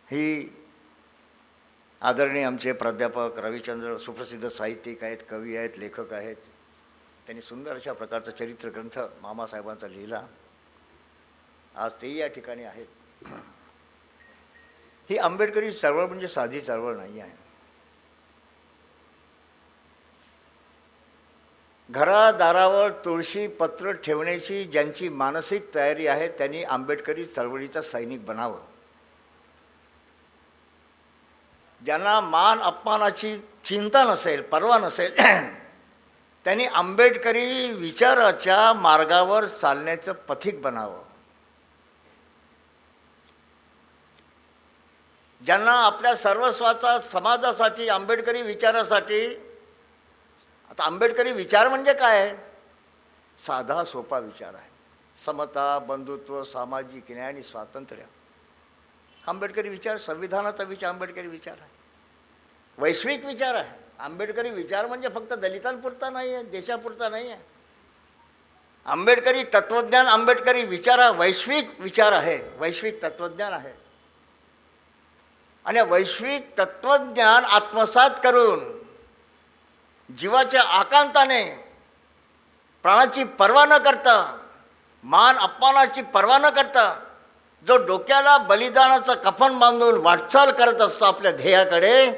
Speaker 8: ही आदरणीय आमचे प्राध्यापक रविचंद्र सुप्रसिद्ध साहित्यिक आहेत, कवी आहेत, लेखक आहेत. त्यांनी सुंदर अशा प्रकारचा चरित्रग्रंथ मामासाहेबांचा लिहिला. आज तेही या ठिकाणी आहेत. ही आंबेडकरी चळवळ म्हणजे साधी चळवळ नाही आहे. घरादारावर तुळशी पत्र ठेवण्याची ज्यांची मानसिक तयारी आहे त्यांनी आंबेडकरी चळवळीचा सैनिक बनावं. ज्यांना मान अपमानाची चिंता नसेल, पर्वा नसेल, त्यांनी आंबेडकरी विचाराच्या मार्गावर चालण्याचं पथिक बनावं. ज्यांना आपल्या सर्वस्वाचा समाजासाठी, आंबेडकरी विचारासाठी, आता आंबेडकरी विचार म्हणजे काय आहे? साधा सोपा विचार आहे. समता, बंधुत्व, सामाजिक न्याय आणि स्वातंत्र्य. आंबेडकरी विचार संविधानाचा विचार आंबेडकरी विचार आहे. वैश्विक विचार आहे. आंबेडकरी विचार म्हणजे फक्त दलितांपुरता नाही आहे, देशापुरता नाही आहे. आंबेडकरी तत्वज्ञान, आंबेडकरी विचार हा वैश्विक विचार आहे, वैश्विक तत्वज्ञान आहे. आणि वैश्विक तत्वज्ञान आत्मसात करून जीवाच्या आकांताने, प्राणाची पर्वा न करता, मान अपमानाची पर्वा न करता, जो डोक्याला बलिदानाचं कफन बांधून वाटचाल करत असतो आपल्या ध्येयाकडे,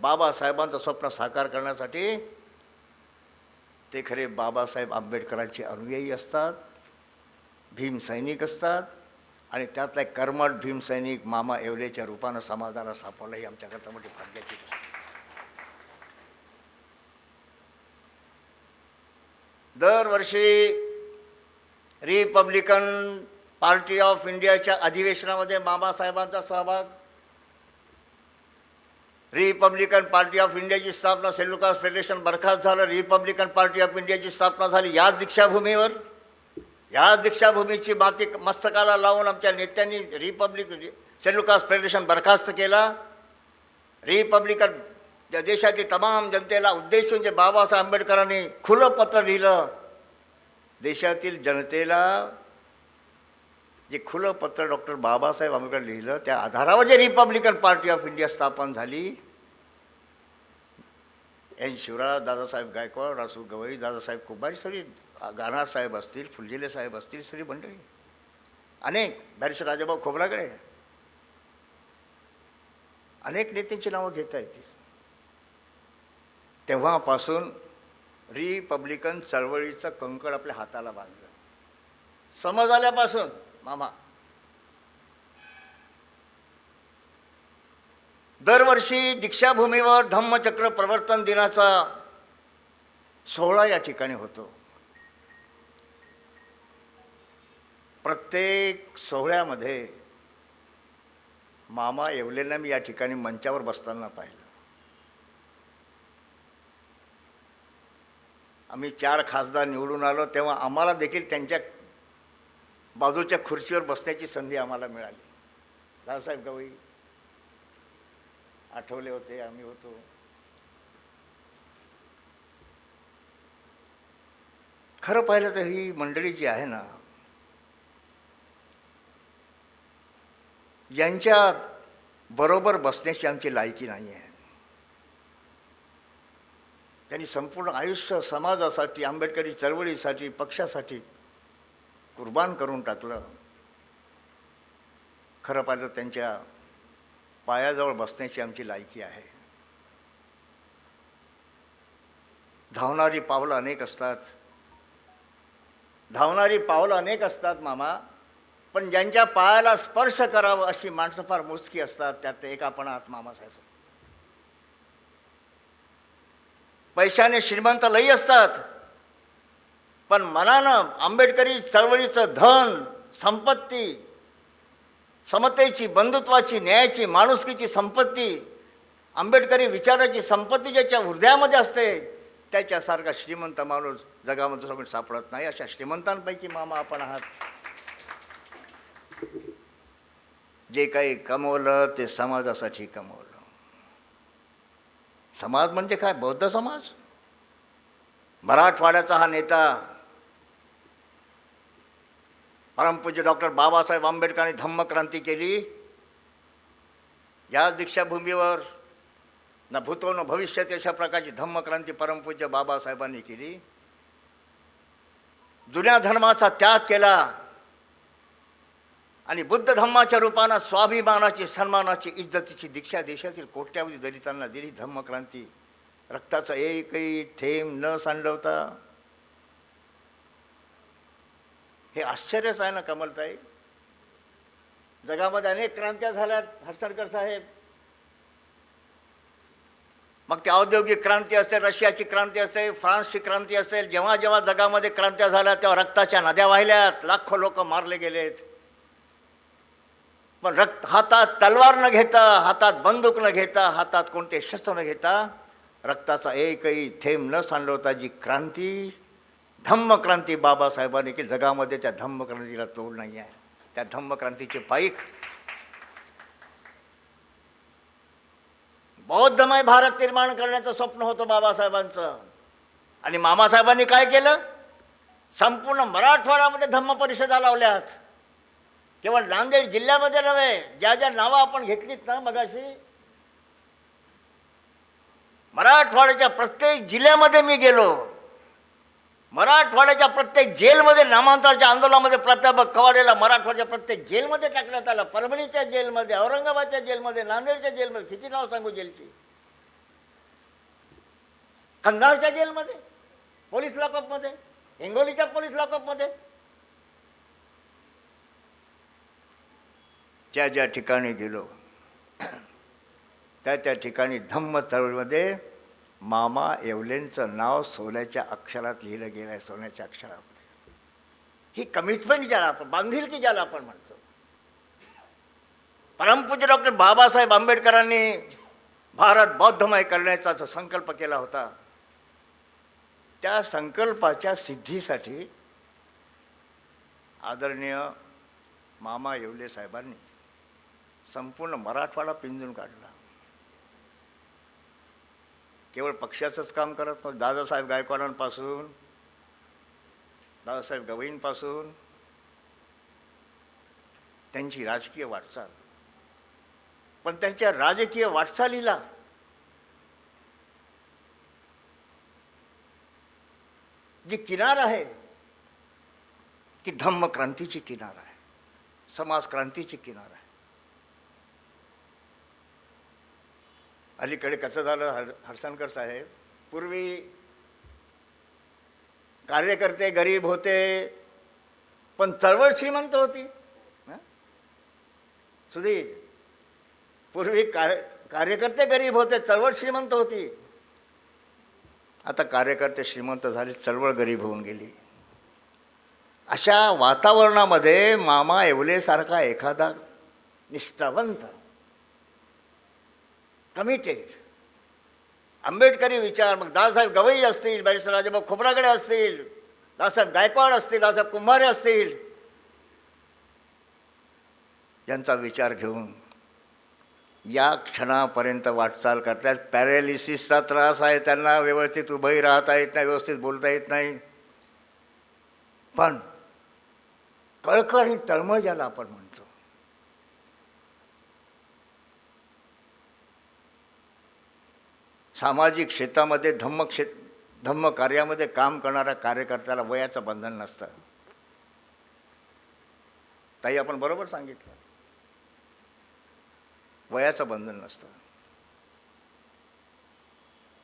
Speaker 8: बाबासाहेबांचं स्वप्न साकार करण्यासाठी, ते खरे बाबासाहेब आंबेडकरांचे अनुयायी असतात, भीमसैनिक असतात. आणि त्यातला एक कर्मठ भीमसैनिक मामा येवलेच्या रूपानं समाजाला सापडलं, ही आमच्याकरता मोठी भाग्याची गोष्ट. दरवर्षी रिपब्लिकन पार्टी ऑफ इंडियाच्या अधिवेशनामध्ये मामासाहेबांचा सहभाग. रिपब्लिकन पार्टी ऑफ इंडियाची स्थापना, सेल्युलॉस फेडरेशन बरखास्त झालं, रिपब्लिकन पार्टी ऑफ इंडियाची स्थापना झाली याच दीक्षाभूमीवर. या दीक्षाभूमीची माती मस्तकाला लावून आमच्या नेत्यांनी सेल्युलॉस फेडरेशन बरखास्त केला. रिपब्लिकन देशातील तमाम जनतेला उद्देशून जे बाबासाहेब आंबेडकरांनी खुलं पत्र लिहिलं, देशातील जनतेला जे खुलं पत्र डॉक्टर बाबासाहेब आंबेडकर लिहिलं, त्या आधारावर जे रिपब्लिकन पार्टी ऑफ इंडिया स्थापन झाली. एन शिवराज, दादासाहेब गायकवाड, रासू गवई, दादासाहेब कुंभारी, सगळी गाणार साहेब असतील, फुलझिले साहेब असतील, सगळी मंडळी, अनेक बॅरिस्टर राजाभाऊ खोब्रागडे, अनेक नेत्यांची नावं घेता येतील. तेव्हापासून रिपब्लिकन चळवळीचं कंकण आपल्या हाताला बांधलं. समज आल्यापासून मामा दरवर्षी दीक्षाभूमीवर धम्मचक्र प्रवर्तन दिनाचा सोहळा या ठिकाणी होतो. प्रत्येक सोहळ्यामध्ये मामा येवलेंना मी या ठिकाणी मंचावर बसताना पाहिलं. आम्ही 4 खासदार निवडून आलो तेव्हा आम्हाला देखील त्यांच्या बाजूच्या खुर्चीवर बसण्याची संधी आम्हाला मिळाली. दादासाहेब गवई आठवले होते, आम्ही होतो. खरं पाहिलं तर ही मंडळी जी आहे ना, यांच्या बरोबर बसण्याची आमची लायकी नाही आहे. त्यांनी संपूर्ण आयुष्य समाजासाठी, आंबेडकरी चळवळीसाठी, पक्षासाठी कुर्बान करून टाकलं. खरं पाहिलं त्यांच्या पायाजवळ बसण्याची आमची लायकी आहे. धावणारी पावलं अनेक असतात, धावणारी पावलं अनेक असतात मामा, पण ज्यांच्या पायाला स्पर्श करावं अशी माणसं फार मोजकी असतात. त्यात एक आपण आहात मामासाहेब. पैशाने श्रीमंत लई असतात, पण मनानं आंबेडकरी चळवळीचं धन, संपत्ती, समतेची, बंधुत्वाची, न्यायाची, माणुसकीची संपत्ती, आंबेडकरी विचाराची संपत्ती ज्याच्या हृदयामध्ये असते, त्याच्यासारखा श्रीमंत माणूस जगामध्ये सगळं सापडत नाही. अशा श्रीमंतांपैकी मामा आपण आहात. जे काही कमवलं ते समाजासाठी कमवलं. समाज म्हणजे काय? बौद्ध समाज. मराठवाड्याचा हा नेता परमपूज्य डॉक्टर बाबासाहेब आंबेडकरांनी धम्मक्रांती केली. याच दीक्षाभूमीवर न भूतो न भविष्यात अशा प्रकारची धम्मक्रांती परमपूज्य बाबासाहेबांनी केली. जुन्या धर्माचा त्याग केला आणि बुद्ध धम्माच्या रूपानं स्वाभिमानाची, सन्मानाची, इज्जतीची दीक्षा देशातील कोट्यावधी दलितांना दिली. धम्मक्रांती रक्ताचा एकही थेंब न सांडवता. हे आश्चर्यच आहे ना कमलताई. जगामध्ये अनेक क्रांत्या झाल्यात हर्षणकर साहेब. मग ती औद्योगिक क्रांती असेल, रशियाची क्रांती असेल, फ्रान्सची क्रांती असेल, जेव्हा जेव्हा जगामध्ये क्रांत्या झाल्या तेव्हा रक्ताच्या नद्या वाहिल्यात, लाखो लोक मारले गेलेत. पण हातात तलवार न घेता, हातात बंदूक न घेता, हातात कोणते शस्त्र न घेता, रक्ताचा एकही थेंब न सांडवता जी क्रांती, धम्मक्रांती बाबासाहेबांनी की जगामध्ये त्या धम्मक्रांतीला तोड नाही आहे. त्या धम्मक्रांतीचे पाईक बौद्धमय भारत निर्माण करण्याचं स्वप्न होतं बाबासाहेबांचं. आणि मामासाहेबांनी काय केलं? संपूर्ण मराठवाड्यामध्ये धम्म परिषदा लावल्यात. केवळ नांदेड जिल्ह्यामध्ये नव्हे, ज्या ज्या नावं आपण घेतलीत ना मगाशी, मराठवाड्याच्या प्रत्येक जिल्ह्यामध्ये मी गेलो. मराठवाड्याच्या प्रत्येक जेलमध्ये, नामांतराच्या आंदोलनामध्ये प्राध्यापक कवाडेला मराठवाड्याच्या प्रत्येक जेलमध्ये टाकण्यात आलं. परभणीच्या जेलमध्ये, औरंगाबादच्या जेलमध्ये, नांदेडच्या जेलमध्ये, किती नाव सांगू जेलची, कंधारच्या जेलमध्ये, पोलीस लॉकअपमध्ये, हिंगोलीच्या पोलीस लॉकअपमध्ये. ज्या ज्या ठिकाणी गेलो त्या त्या ठिकाणी धम्म चळवळीमध्ये मामा येवलेंचं नाव सोन्याच्या अक्षरात लिहिलं गेलं आहे. सोन्याच्या अक्षरामध्ये ही कमिटमेंट ज्याला आपण, बांधिलकी ज्याला आपण म्हणतो. परमपूज्य डॉक्टर बाबासाहेब आंबेडकरांनी भारत बौद्धमय करण्याचा जो संकल्प केला होता, त्या संकल्पाच्या सिद्धीसाठी आदरणीय मामा येवले साहेबांनी संपूर्ण मराठवाडा पिंजून काढला. केवळ पक्षाचंच काम करत नव्हतं. दादासाहेब गायकवाडांपासून, दादासाहेब गवईंपासून त्यांची राजकीय वाटचाल, पण त्यांच्या राजकीय वाटचालीला जी किनार आहे ती धम्मक्रांतीची किनार आहे, समाज क्रांतीची किनार आहे. अलीकडे कसं झालं हर्षणकर साहेब, पूर्वी कार्यकर्ते गरीब होते पण चळवळ श्रीमंत होती. सुधीर, पूर्वी कार्यकर्ते गरीब होते, चळवळ श्रीमंत होती. आता कार्यकर्ते श्रीमंत झाले, चळवळ गरीब होऊन गेली. अशा वातावरणामध्ये मामा येवलेसारखा एखादा निष्ठावंत, कमिटेड आंबेडकरी विचार, मग दादासाहेब गवई असतील, बॅरिस्टर राजाभाऊ खोब्रागडे असतील, दादासाहेब गायकवाड असतील, दादासाहेब कुंभारे असतील, यांचा विचार घेऊन या क्षणापर्यंत वाटचाल करतात. पॅरालिसिसचा त्रास आहे, त्यांना व्यवस्थित उभंही राहता येत नाही, व्यवस्थित बोलता येत नाही, पण कळकळ आणि तळमळ ज्याला आपण म्हणतो, सामाजिक क्षेत्रामध्ये धम्म कार्यामध्ये काम करणाऱ्या कार्यकर्त्याला वयाचं बंधन नसतं. ताई आपण बरोबर सांगितलं, वयाचं बंधन नसतं.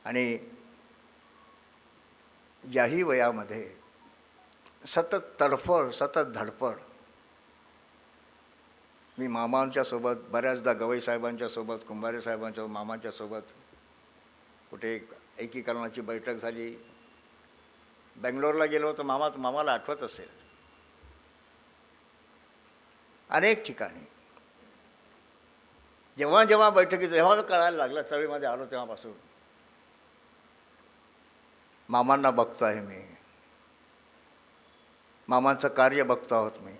Speaker 8: आणि याही वयामध्ये सतत तडफड, सतत धडपड. मी मामांच्या सोबत बऱ्याचदा, गवई साहेबांच्या सोबत, कुंभारे साहेबांच्या मामांच्या सोबत कुठे एकीकरणाची बैठक झाली, बेंगलोरला गेलो होतो, मामाला आठवत असेल, अनेक ठिकाणी जेव्हा जेव्हा बैठकीत जेव्हा कळायला लागलं, चळवळीमध्ये आलो तेव्हापासून मामांना बघतो आहे मी, मामांचं कार्य बघतो आहोत मी.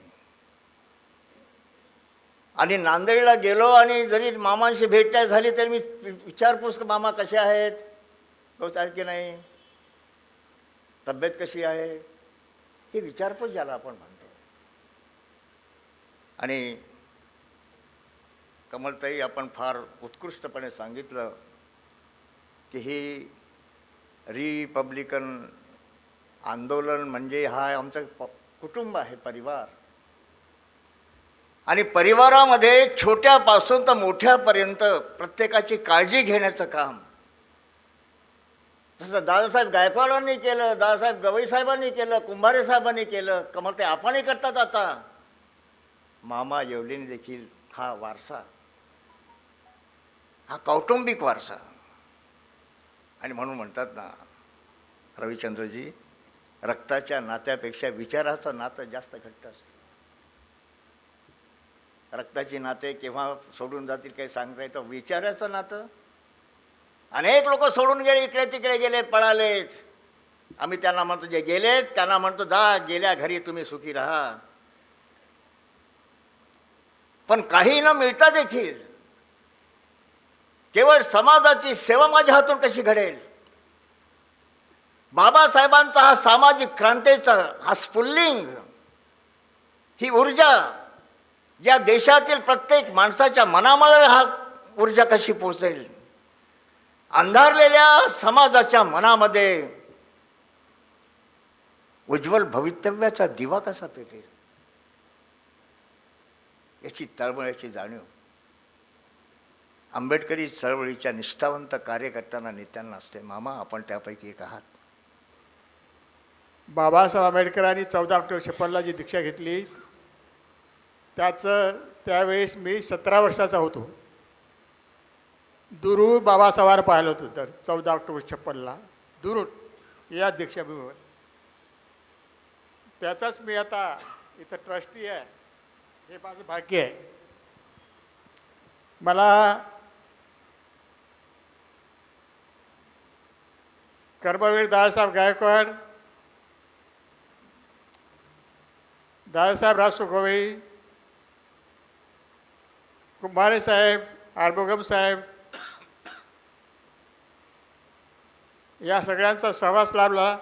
Speaker 8: आणि नांदेडला गेलो आणि जरी मामांशी भेट नाही झाली तरी मी विचारपूस, मामा कसे आहेत, गौस आहेत की नाही, तब्येत कशी आहे, ही विचारपूस ज्याला आपण म्हणतो. आणि कमलताई आपण फार उत्कृष्टपणे सांगितलं की ही रिपब्लिकन आंदोलन म्हणजे हा आमचं कुटुंब आहे, परिवार. आणि परिवारामध्ये छोट्यापासून तर मोठ्यापर्यंत प्रत्येकाची काळजी घेण्याचं काम जसं दादासाहेब गायकवाडांनी केलं, दादासाहेब गवई साहेबांनी केलं, कुंभारे साहेबांनी केलं, कमलताई आपणही करतात. आता मामा येवलेंनी देखील हा वारसा, हा कौटुंबिक वारसा. आणि म्हणून म्हणतात ना रविचंद्रजी, रक्ताच्या नात्यापेक्षा विचाराचं नातं जास्त घट्ट असतं. रक्ताची नाते केव्हा सोडून जातील काही सांगता येतं, विचाराचं नातं. अनेक लोक सोडून गेले, इकडे तिकडे गेले, पळालेत. आम्ही त्यांना म्हणतो, जे गेलेत त्यांना म्हणतो जा गेल्या घरी तुम्ही सुखी राहा. पण काही न मिळता देखील केवळ समाजाची सेवा माझ्या हातून कशी घडेल, बाबासाहेबांचा हा सामाजिक क्रांतीचा हा स्फुल्लिंग, ही ऊर्जा या देशातील प्रत्येक माणसाच्या मनामध्ये हा ऊर्जा कशी पोहोचेल, अंधारलेल्या समाजाच्या मनामध्ये उज्ज्वल भवितव्याचा दिवा कसा पेटेल, याची तळमळ, याची जाणीव आंबेडकरी चळवळीच्या निष्ठावंत कार्यकर्त्यांना, नेत्यांना असते. मामा आपण त्यापैकी एक आहात.
Speaker 9: बाबासाहेब आंबेडकरांनी 14 ऑक्टोबर 56ला जी दीक्षा घेतली त्यावेळेस मी 17 वर्षाचा होतो. दुरून बाबासाहेबांना पाहिलं होतं तर 14 ऑक्टोबर 56ला दुरून या दीक्षाभूमीवर. त्याचाच मी आता इथं ट्रस्टी आहे, हे माझं भाग्य आहे. मला कर्मवीर दादासाहेब गायकवाड, दादासाहेब राजू गवई, कुंभारे साहेब, आर्मुगम साहेब या सगळ्यांचा सहवास लाभला.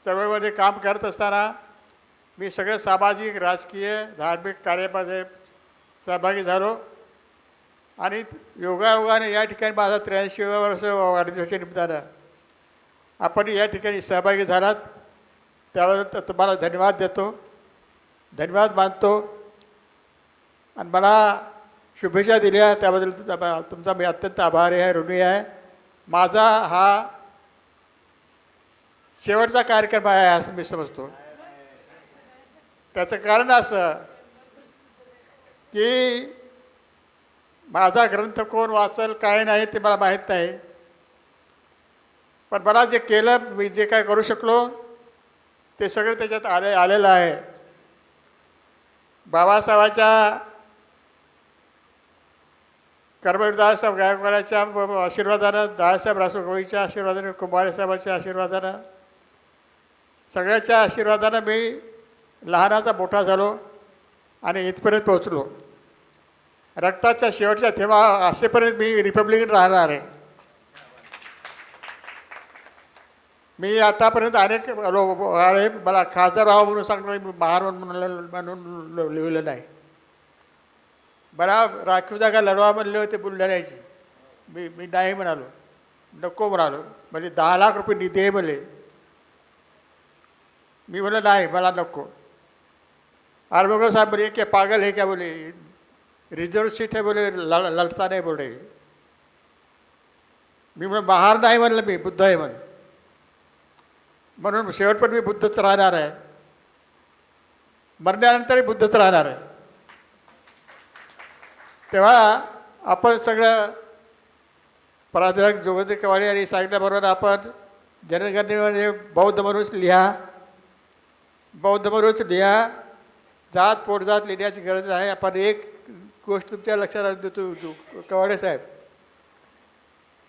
Speaker 9: चळवळीमध्ये काम करत असताना मी सगळे सामाजिक, राजकीय, धार्मिक कार्यामध्ये सहभागी झालो. आणि योगायोगाने या ठिकाणी माझा 83व्या वर्ष वाढदिवसाच्या निमित्तानं आपण या ठिकाणी सहभागी झालात, त्याबद्दल तुम्हाला धन्यवाद देतो, धन्यवाद मानतो. आणि मला शुभेच्छा दिल्या त्याबद्दल तुमचा मी अत्यंत आभारी आहे, ऋणी आहे. माझा हा शेवटचा कार्यक्रम आहे असं मी समजतो. त्याचं कारण असं की माझा ग्रंथ कोण वाचल काय नाही ते मला माहीत नाही, पण मला जे केलं, मी जे काय करू शकलो ते सगळं त्याच्यात आलेलं आहे. बाबासाहेबाच्या कर्मवीर दादासाहेब गायकवाडाच्या आशीर्वादानं, दादासाहेब रासोगोईच्या आशीर्वादानं, कुंभारे साहेबांच्या आशीर्वादानं, सगळ्याच्या आशीर्वादानं मी लहानाचा मोठा झालो आणि इथपर्यंत पोहोचलो. रक्ताच्या शेवटच्या थेंबा असेपर्यंत मी रिपब्लिकन राहणार आहे. मी आतापर्यंत अनेक आहे मला खासदार व्हावं म्हणून सांगतो, मी महार म्हणून लिहिलं नाही. मला राखीव जागा लढवा म्हणले होते बुलढाण्याची, मी नाही म्हणालो, नको म्हणालो. म्हणजे 10 लाख रुपये निधी आहे म्हणले, मी म्हणलं नाही मला नको. आर्मोगर साहब बोले क्या पागल है क्या, बोले रिजर्व सीट है, बोले लढता नाही बोले. मी म्हणून महार नाही म्हणलं, मी बुद्ध आहे म्हणून शेवटपर्यंत मी बुद्धच राहणार आहे. मरण्यानंतरही बुद्धच राहणार आहे. तेव्हा आपण सगळं प्राध्यापक जोगेंद्र केवाडी यांनी सांगितल्याबरोबर आपण जनगणनेमध्ये बौद्ध म्हणूनच लिहा, बौद्ध म्हणूनच लिहा. जात पोटजात लिहिण्याची गरज आहे. आपण एक गोष्ट तुमच्या लक्षात देतो केवाडे साहेब,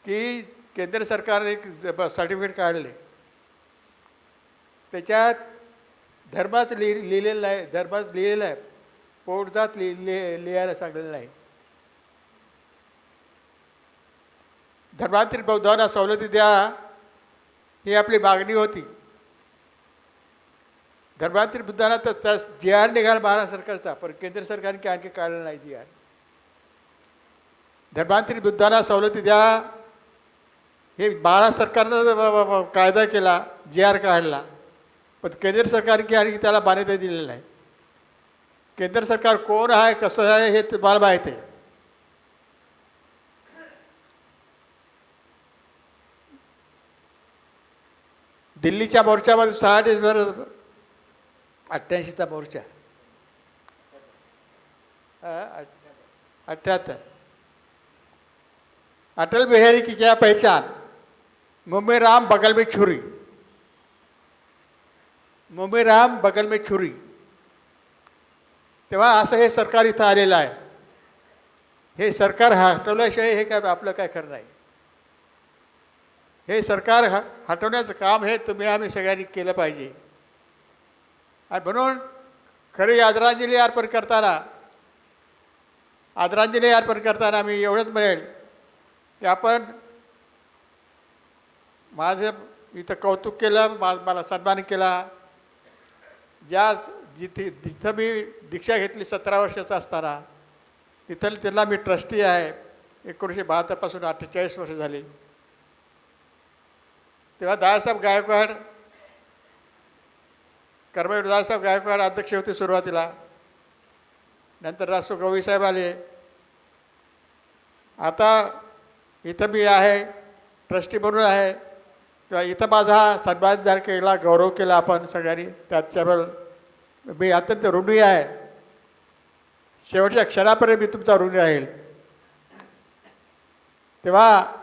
Speaker 9: की केंद्र सरकारने एक सर्टिफिकेट काढले, त्याच्यात धर्माच लिहिलेलं आहे, धर्माच लिहिलेलं आहे, पोटजात लिहायला सांगलेलं नाही. धर्मांतरित बौद्धांना सवलती द्या ही आपली मागणी होती. धर्मांतरित बुद्धांना तर GR निघाला महाराष्ट्र सरकारचा, पण केंद्र सरकारने आणखी काढलं नाही GR. धर्मांतरित बुद्धांना सवलती द्या हे महाराष्ट्र सरकारनं कायदा केला, GR काढला, पण केंद्र सरकारने आणखी त्याला मान्यता दिलेली नाही. केंद्र सरकार कोण आहे, कसं आहे हे तुम्हाला माहीत आहे. दिल्लीच्या मोर्चामध्ये 6 डिसेंबर 88चा मोर्चा, 78. अटल बिहारी की क्या पहचान, मुंबई राम बगल में छुरी, मुंबई राम बगल में छुरी. तेव्हा असं हे सरकार इथं आलेलं आहे. हे सरकार हटवल्याशिवाय हे काय आपलं काय खरं नाही. हे सरकार हटवण्याचं काम हे तुम्ही आम्ही सगळ्यांनी केलं पाहिजे. आणि म्हणून खरी आदरांजली अर्पण करताना मी एवढंच म्हणेल की आपण माझं इथं कौतुक केलं, मला सन्मान केला. जिथं मी दीक्षा घेतली 17 वर्षाचा असताना, तिथं त्यांना मी ट्रस्टी आहे. 1972 पासून 48 वर्ष झाली. तेव्हा दादासाहेब गायकवाड, कर्मवीर दादासाहेब गायकवाड अध्यक्ष होते सुरुवातीला, नंतर रासो गवई साहेब आले. आता इथं मी आहे, ट्रस्टी म्हणून आहे. किंवा इथं माझा सन्मान केला, गौरव केला आपण सगळ्यांनी, त्याच्याबरोबर मी अत्यंत ऋणी आहे. शेवटच्या क्षणापर्यंत मी तुमचा ऋणी राहील. तेव्हा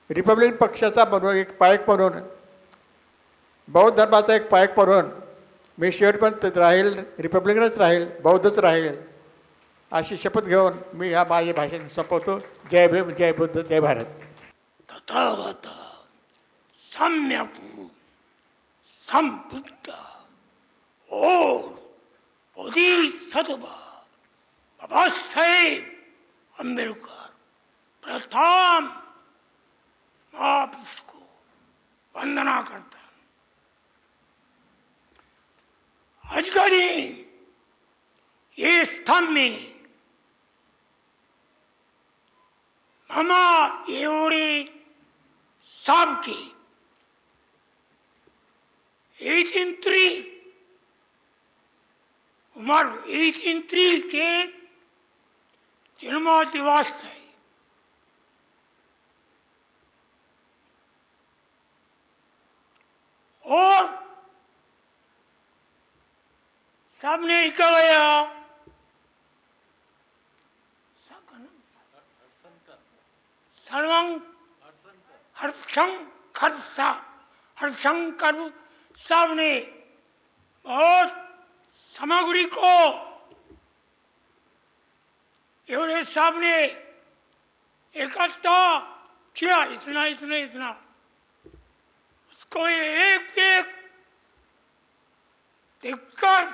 Speaker 9: रिपब्लिकन पक्षाचा म्हणून एक पायक म्हणून, बौद्ध धर्माचा एक पायक म्हणून मी शेवटपर्यंत राहील, रिपब्लिकनच राहील, बौद्धच राहील, अशी शपथ घेऊन मी हा माझे भाषण संपवतो. जय भीम, जय बुद्ध, जय भारत.
Speaker 5: तथागत सम्यक संबुद्ध और बोधिसत्व बाबासाहेब आंबेडकर प्रथम आप उसको वंदना करता. अजगरी ये स्तंभ में मामा एवढे सबके 1803 उमर 1803 के जन्म दिवस है. और सबने निकल गया. सर्वं हर्षंकर साहब ने बहुत सामग्री को
Speaker 10: एवढे सामने इकट्ठा किया, इतना इतना इतना, उसको एक एक देखकर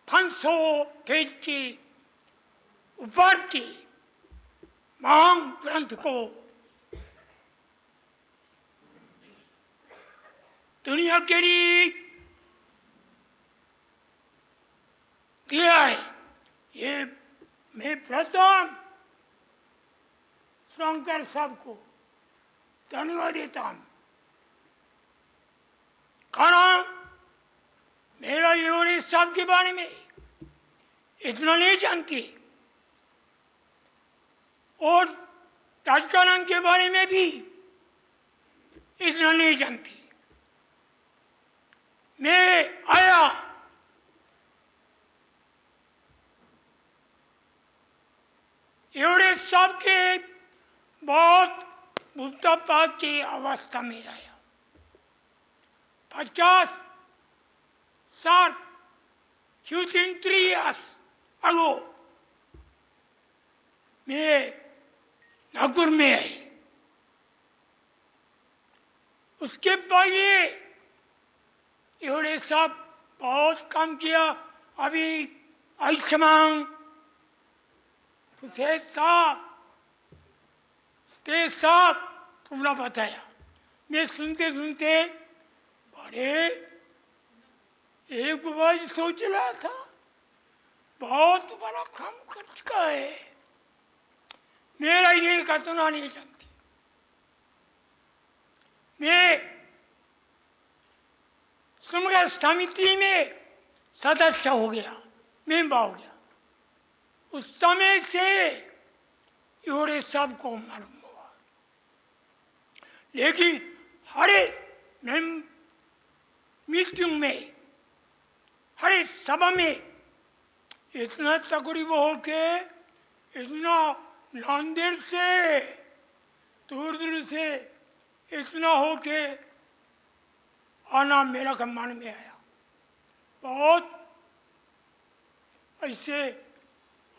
Speaker 10: 500 पेज की ऊपर की महान ग्रंथ को दुनिया के लिए दिया है। ये मैं प्रथम शंकर साहब को धन्यवाद देता हूँ, कारण मेरा योगी साहब के बारे में इतना नहीं जानती और राजकारण के बारे में भी इतना नहीं जानती। मैं आया एवढे सबके बहुत बुद्धापात की अवस्था में आया। 50 साल 3 years ago मैं नागपुर में आई। उसके पहले एवढे सब बहुत काम किया। अभी आयुष्मान तुझे साथ पूरा बताया। मैं सुनते सुनते बड़े एक बार सोच रहा था बहुत बड़ा काम कर चुका है, मेरा ये कतना नहीं जानती। मैं समग्र समिति में सदस्य हो गया, मेंबर हो गया। उस समय से योड़े सबको मालूम हुआ, लेकिन हर मीटिंग में हर सभा में इतना तकरीब हो के, इतना नांदेड़ से दूर दूर से इतना हो के आना मेरा सम्मान में आया। बहुत ऐसे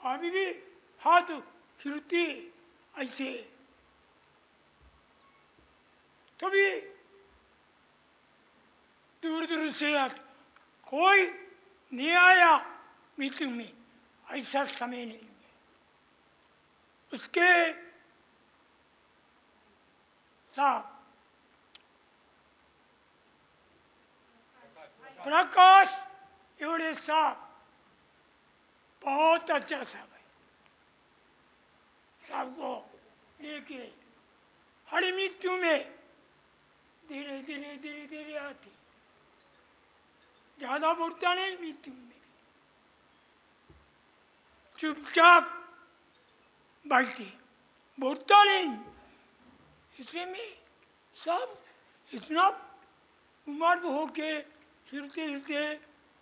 Speaker 10: अभी भी हाथ हिलती ऐसे, तभी दूर दूर से कोई नहीं आया मीटिंग में, ऐसा समय नहीं है। उसके साथ प्रकाश एवढे साहब बहुत अच्छा साहब है। सबको लेके हर मृत्यु में धीरे धीरे धीरे धीरे आती, ज्यादा बोलता नहीं मृत्यु में, चुपचाप बैठती, बोलता नहीं। इसलिए में सब इतना उम्र होके हिलते हिलते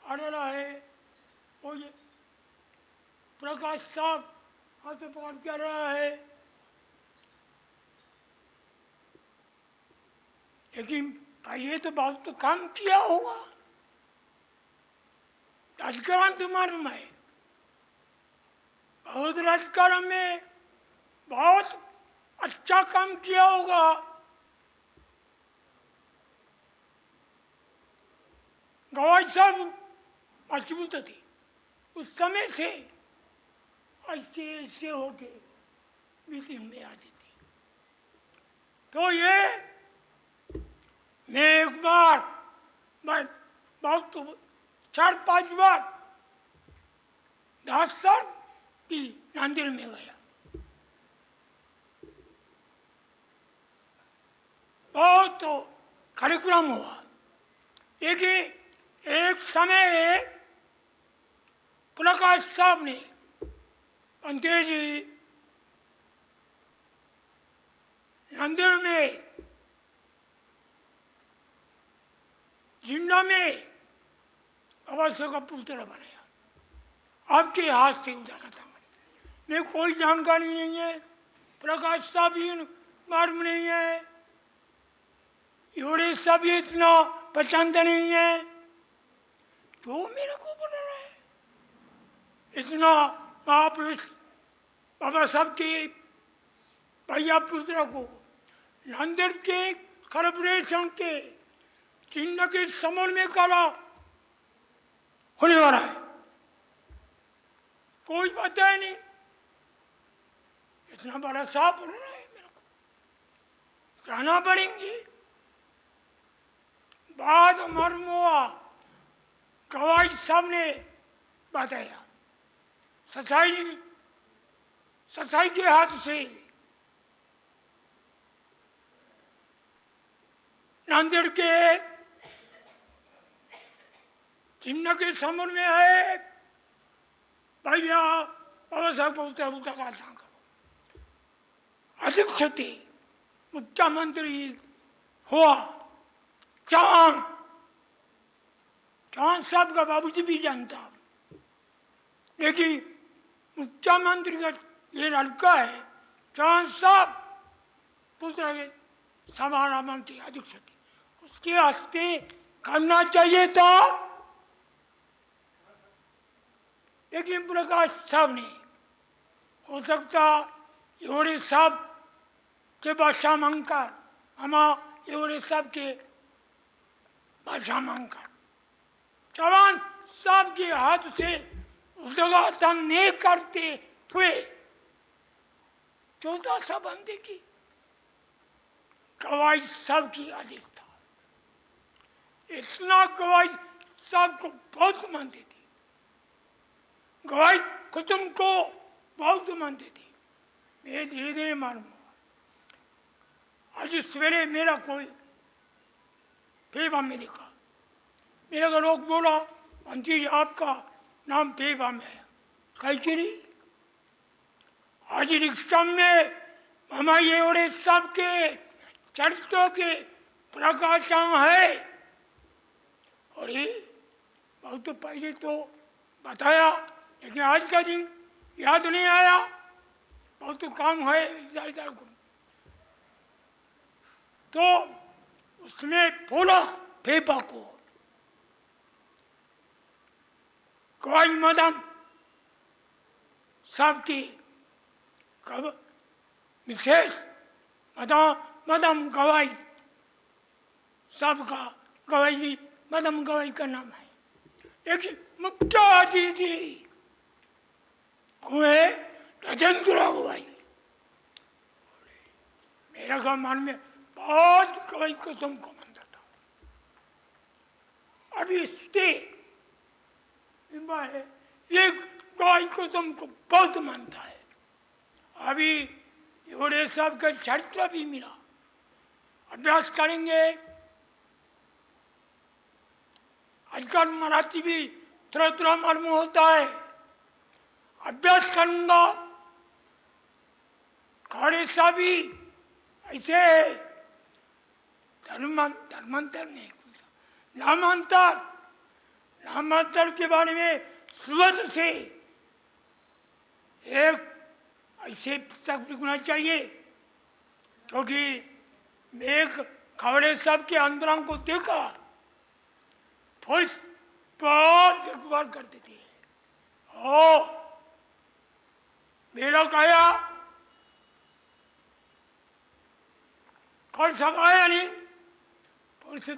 Speaker 10: आ रहा है। और ये प्रकाश साहब हाथ पकड़ कर रहा है, लेकिन पहले तो बहुत तो काम किया होगा। राजकारण तो मालूम है, बहुत राजकारण में बहुत अच्छा काम किया होगा। गवाई सब मजबूत थी, उस समय से ऐसे ऐसे होके मीटिंग में आती थी। तो ये मैं एक बार बहुत तो 4-5 बार 10 साल भी नांदेड़ में गया। बहुत तो कार्यक्रम हुआ, लेकिन एक समय प्रकाश साहब ने पंते जी नांदेड़ में जिन्ना में बाबा साहब का पुतला बनाया। आपके हाथ से उतारा था। मैं कोई जानकारी नहीं है, प्रकाश साहब भी मालूम नहीं है, योड़े सब इतना पसंद नहीं है, तो मेरे को बोल रहा है। इतना महापुरुष बाबा साहब के भैया पुत्र को नांदेड़ के कॉर्पोरेशन के चिन्ह के समर में करा होने वाला है। कोई पता ही नहीं, इतना बड़ा साहब हो रहा है, मेरे को जाना पड़ेंगे। बाद मरमुआ गवाही साहब ने बताया, सच्चाई के हाथ से नांदेड़ के चिन्ह के समर में है भैया बाबा साहब का अध्यक्षते मुख्यमंत्री हुआ चांद साहब का बाबूजी भी जानता, लेकिन मुख्यमंत्री का ये लड़का है चांद साहब पुत्र के समारोह की अध्यक्षते, उसके हस्ते करना चाहिए था, लेकिन प्रकाश साहब ने हो सकता एवढे साहब के भाषा मांगकर हम एवढे साहब के भाषा मांगकर चौहान साहब के हाथ से उद्घाटन नहीं करते हुए 14 सा बंदे की गवाही साहब की अधिकता, इतना गवाही साहब को बहुत मानते थे, गवाही कुटुंब को बहुत मानते थे। मैं धीरे धीरे मालूम आज सवेरे मेरा कोई फेवा में लिखा, मेरे को लोग बोला मंत्री जी आपका नाम फेवा में है, कहीं की नहीं। आज रिक्शा में मामा ये और सबके चरित्रों के प्रकाशन है, और ये बहुत पहले तो बताया, लेकिन आज का दिन याद नहीं आया, बहुत काम है इधर इधर को, तो उसने बोला फेफा को गवाही मदम साहब की विशेष मदम गवाही साहब का गवाही मदम गवाही का नाम है, लेकिन मुख्य अतिथि हुए राजेंद्र गवाही। मेरा का मन में बहुत गवाही को तुमको मानता था, अभी स्टे है ये गवाही को तुमको बहुत मानता है। अभी योड़े साहब का चरित्र भी मिला, अभ्यास करेंगे। आजकल मराठी भी थोड़ा थोड़ा मालूम होता है, अभ्यास करूंगा। खड़े साहब भी ऐसे धर्मांतर नहीं, नामांतर के बारे में सुबह से एक ऐसे पुस्तक लिखना चाहिए, क्योंकि मैं खबरे साहब के अंदरों को देखा, पुलिस बहुत देखभाल करते थे। ओ मेरा कहा कल सब आया नहीं, पुलिस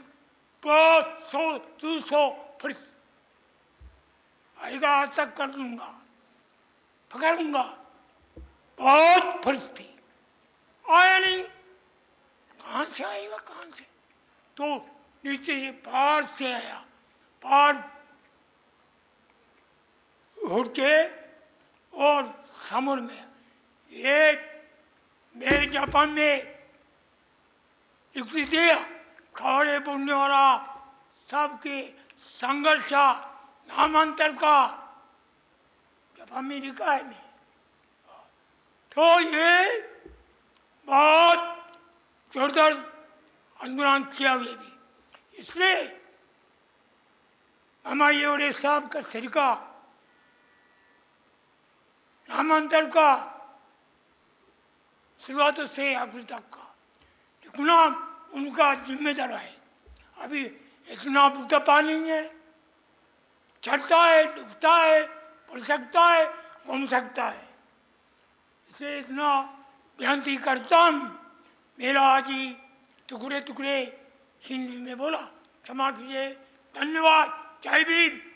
Speaker 10: बहुत 100-200 पुलिस आएगा, आज तक कर लूंगा, पकड़ लूंगा। बहुत पुलिस थी, आया नहीं, कहाँ से आएगा, कहाँ से? तो नीचे से पहाड़ से आया, पहाड़ उड़ के और समुद्र में। ये मेरे जापान में लिख दिया, खड़े बोलने वाला सबके संघर्ष नामांतर का जापान में लिखा है। मैं तो ये बहुत जोरदार आंदोलन किया हुए भी, इसलिए हमारे योड़े साहब का तरीका नामांतर का शुरुआत से आखिर तक का लिखना उनका जिम्मेदार है। अभी इतना बुद्ध पानी है, चढ़ता है, डूबता है, पड़ सकता है, घूम सकता है। इसे इतना बेनती करता हूँ, मेरा आज ही टुकड़े टुकड़े हिंदी में बोला, क्षमा कीजिए। धन्यवाद। जय भीम।